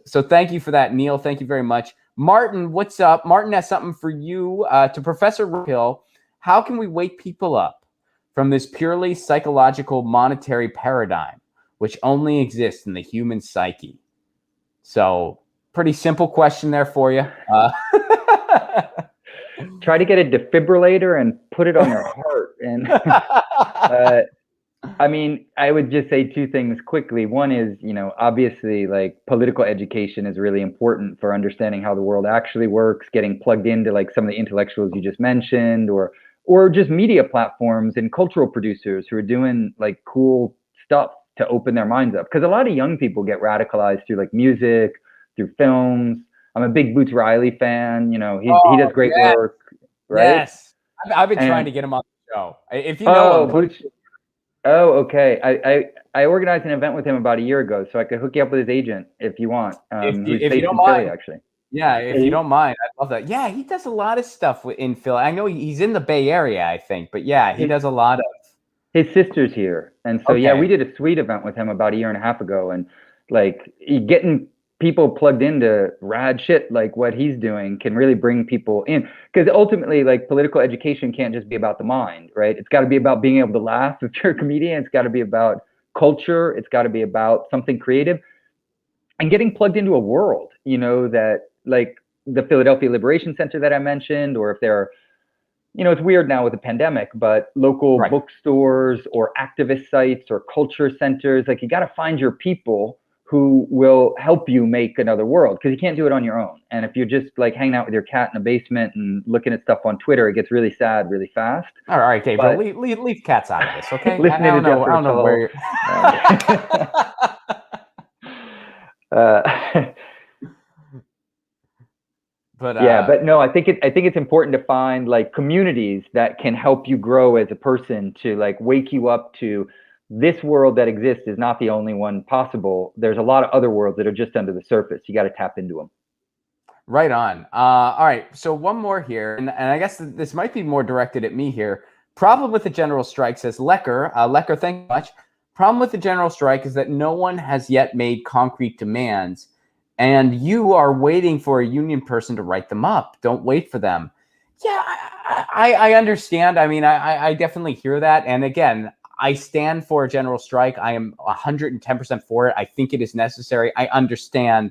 S1: so thank you for that, Neil. Thank you very much. Martin, what's up? Martin has something for you. To Professor Rockhill, how can we wake people up from this purely psychological monetary paradigm, which only exists in the human psyche? So pretty simple question there for you.
S2: Try to get a defibrillator and put it on your heart. And I mean, I would just say two things quickly. One is, obviously, like, political education is really important for understanding how the world actually works, getting plugged into like some of the intellectuals you just mentioned, or just media platforms and cultural producers who are doing like cool stuff to open their minds up. Because a lot of young people get radicalized through like music, through films. I'm a big Boots Riley fan. He does great work, right?
S1: Yes, I've been trying to get him on the show. If you know him,
S2: Boots. Oh, okay. I organized an event with him about a year ago, so I could hook you up with his agent if you want.
S1: If you don't mind, Philly, actually. Yeah, if you don't mind, I love that. Yeah, he does a lot of stuff in Philly. I know he's in the Bay Area, I think, but yeah, he does a lot of.
S2: His sister's here, and so yeah, we did a sweet event with him about a year and a half ago, and like getting people plugged into rad shit like what he's doing can really bring people in, because ultimately, like, political education can't just be about the mind, right? It's got to be about being able to laugh if you're a comedian. It's got to be about culture. It's got to be about something creative and getting plugged into a world, that, like, the Philadelphia Liberation Center that I mentioned, or if there are, it's weird now with the pandemic, but local bookstores or activist sites or culture centers, like, you got to find your people who will help you make another world, because you can't do it on your own. And if you're just like hanging out with your cat in a basement and looking at stuff on Twitter, it gets really sad really fast.
S1: All right, Gabriel, leave cats out of this, okay? I don't know where you're.
S2: But no, I think it's important to find like communities that can help you grow as a person, to like wake you up to this world that exists is not the only one possible. There's a lot of other worlds that are just under the surface. You got to tap into them.
S1: Right on. All right. So one more here, and I guess this might be more directed at me here. Problem with the general strike, says Lecker. Lecker, thank you much. Problem with the general strike is that no one has yet made concrete demands, and you are waiting for a union person to write them up. Don't wait for them. Yeah, I understand. I mean, I definitely hear that. And again, I stand for a general strike. I am 110% for it. I think it is necessary. I understand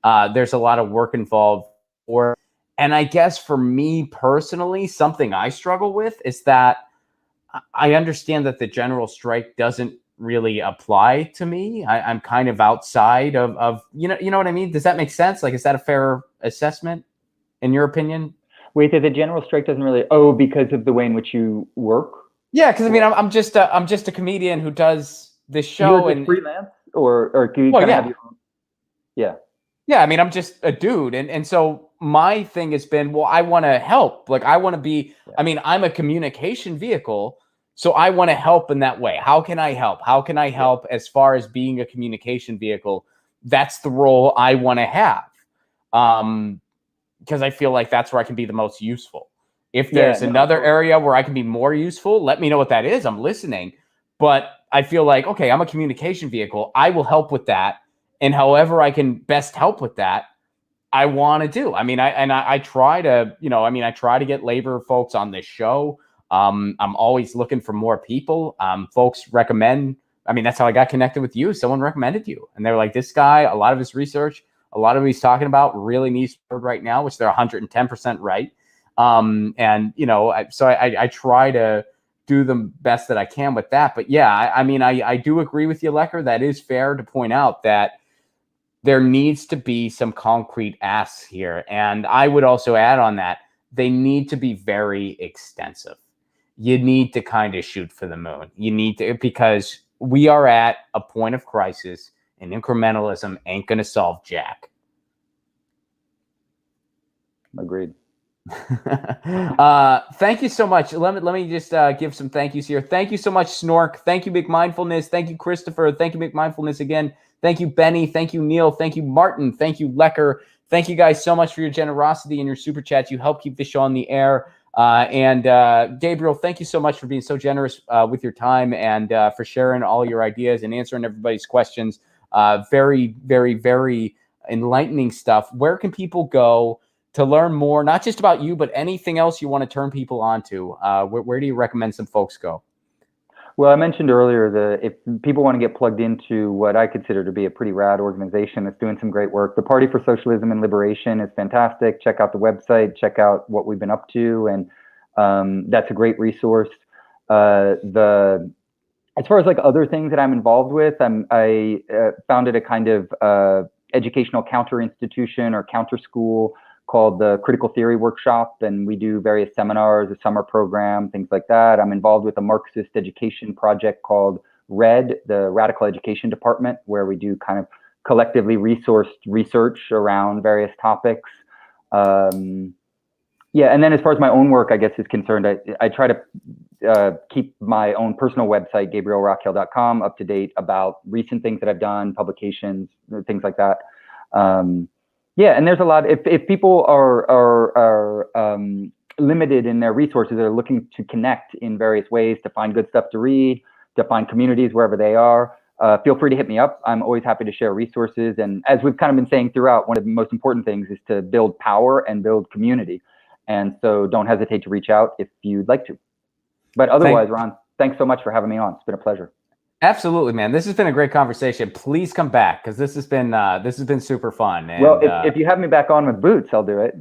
S1: there's a lot of work involved. And I guess for me personally, something I struggle with is that I understand that the general strike doesn't really apply to me. I'm kind of outside of you know what I mean? Does that make sense? Like, is that a fair assessment in your opinion?
S2: Wait, the general strike doesn't really, because of the way in which you work?
S1: Yeah, because I mean, I'm just a comedian who does this show.
S2: You're
S1: and
S2: freelance, or can you kind of have your own? Yeah.
S1: Yeah, I mean, I'm just a dude, and so my thing has been, well, I want to help. Like, I want to be. Yeah. I mean, I'm a communication vehicle, so I want to help in that way. How can I help? How can I help as far as being a communication vehicle? That's the role I want to have, because I feel like that's where I can be the most useful. If there's another area where I can be more useful, let me know what that is. I'm listening. But I feel like, okay, I'm a communication vehicle. I will help with that. And however I can best help with that, I want to do. I mean, I try to, I try to get labor folks on this show. I'm always looking for more people. Folks recommend. I mean, that's how I got connected with you. Someone recommended you. And they were like, this guy, a lot of his research, a lot of what he's talking about really needs heard right now, which they're 110% right. So I try to do the best that I can with that. But yeah, I mean, I do agree with you, Lecker. That is fair to point out that there needs to be some concrete asks here. And I would also add on that, they need to be very extensive. You need to kind of shoot for the moon. You need to, because we are at a point of crisis, and incrementalism ain't going to solve jack.
S2: Agreed.
S1: Thank you so much. Let me just give some thank yous here. Thank you so much, Snork. Thank you, McMindfulness. Thank you, Christopher. Thank you, McMindfulness again. Thank you, Benny. Thank you, Neil. Thank you, Martin. Thank you, Lecker. Thank you guys so much for your generosity and your super chats. You help keep the show on the air. And Gabriel, thank you so much for being so generous with your time and for sharing all your ideas and answering everybody's questions. Very, very, very enlightening stuff. Where can people go to learn more, not just about you, but anything else you want to turn people on to? Where do you recommend some folks go?
S2: Well, I mentioned earlier that if people want to get plugged into what I consider to be a pretty rad organization that's doing some great work, the Party for Socialism and Liberation is fantastic. Check out the website, check out what we've been up to, and that's a great resource. As far as like other things that I'm involved with, I founded a kind of educational counter institution or counter school called the Critical Theory Workshop, and we do various seminars, a summer program, things like that. I'm involved with a Marxist education project called RED, the Radical Education Department, where we do kind of collectively resourced research around various topics. Yeah, and then as far as my own work, I guess, is concerned, I try to keep my own personal website, GabrielRockhill.com, up to date about recent things that I've done, publications, things like that. Yeah, and there's a lot. If people are limited in their resources, they're looking to connect in various ways to find good stuff to read, to find communities wherever they are. Feel free to hit me up. I'm always happy to share resources. And as we've kind of been saying throughout, one of the most important things is to build power and build community. And so don't hesitate to reach out if you'd like to. But otherwise, Ron, thanks so much for having me on. It's been a pleasure.
S1: Absolutely, man. This has been a great conversation. Please come back, because this has been super fun. And,
S2: well, if you have me back on with Boots, I'll do it.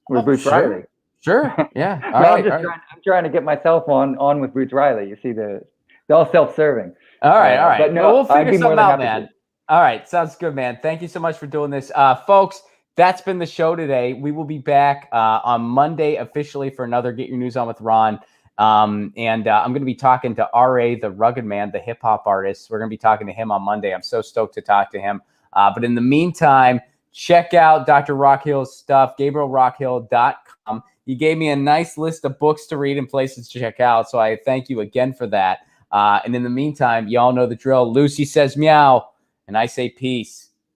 S2: With Boots
S1: sure.
S2: Riley.
S1: Sure. Yeah.
S2: All right. I'm trying to get myself on with Boots Riley. You see, they're all self-serving.
S1: All right.
S2: But no,
S1: we'll figure something out, man. All right. Sounds good, man. Thank you so much for doing this. Folks, that's been the show today. We will be back on Monday officially for another Get Your News On with Ron. I'm going to be talking to R.A., the Rugged Man, the hip hop artist. We're going to be talking to him on Monday. I'm so stoked to talk to him. But in the meantime, check out Dr. Rockhill's stuff, GabrielRockhill.com. You gave me a nice list of books to read and places to check out, so I thank you again for that. And in the meantime, y'all know the drill. Lucy says meow, and I say peace.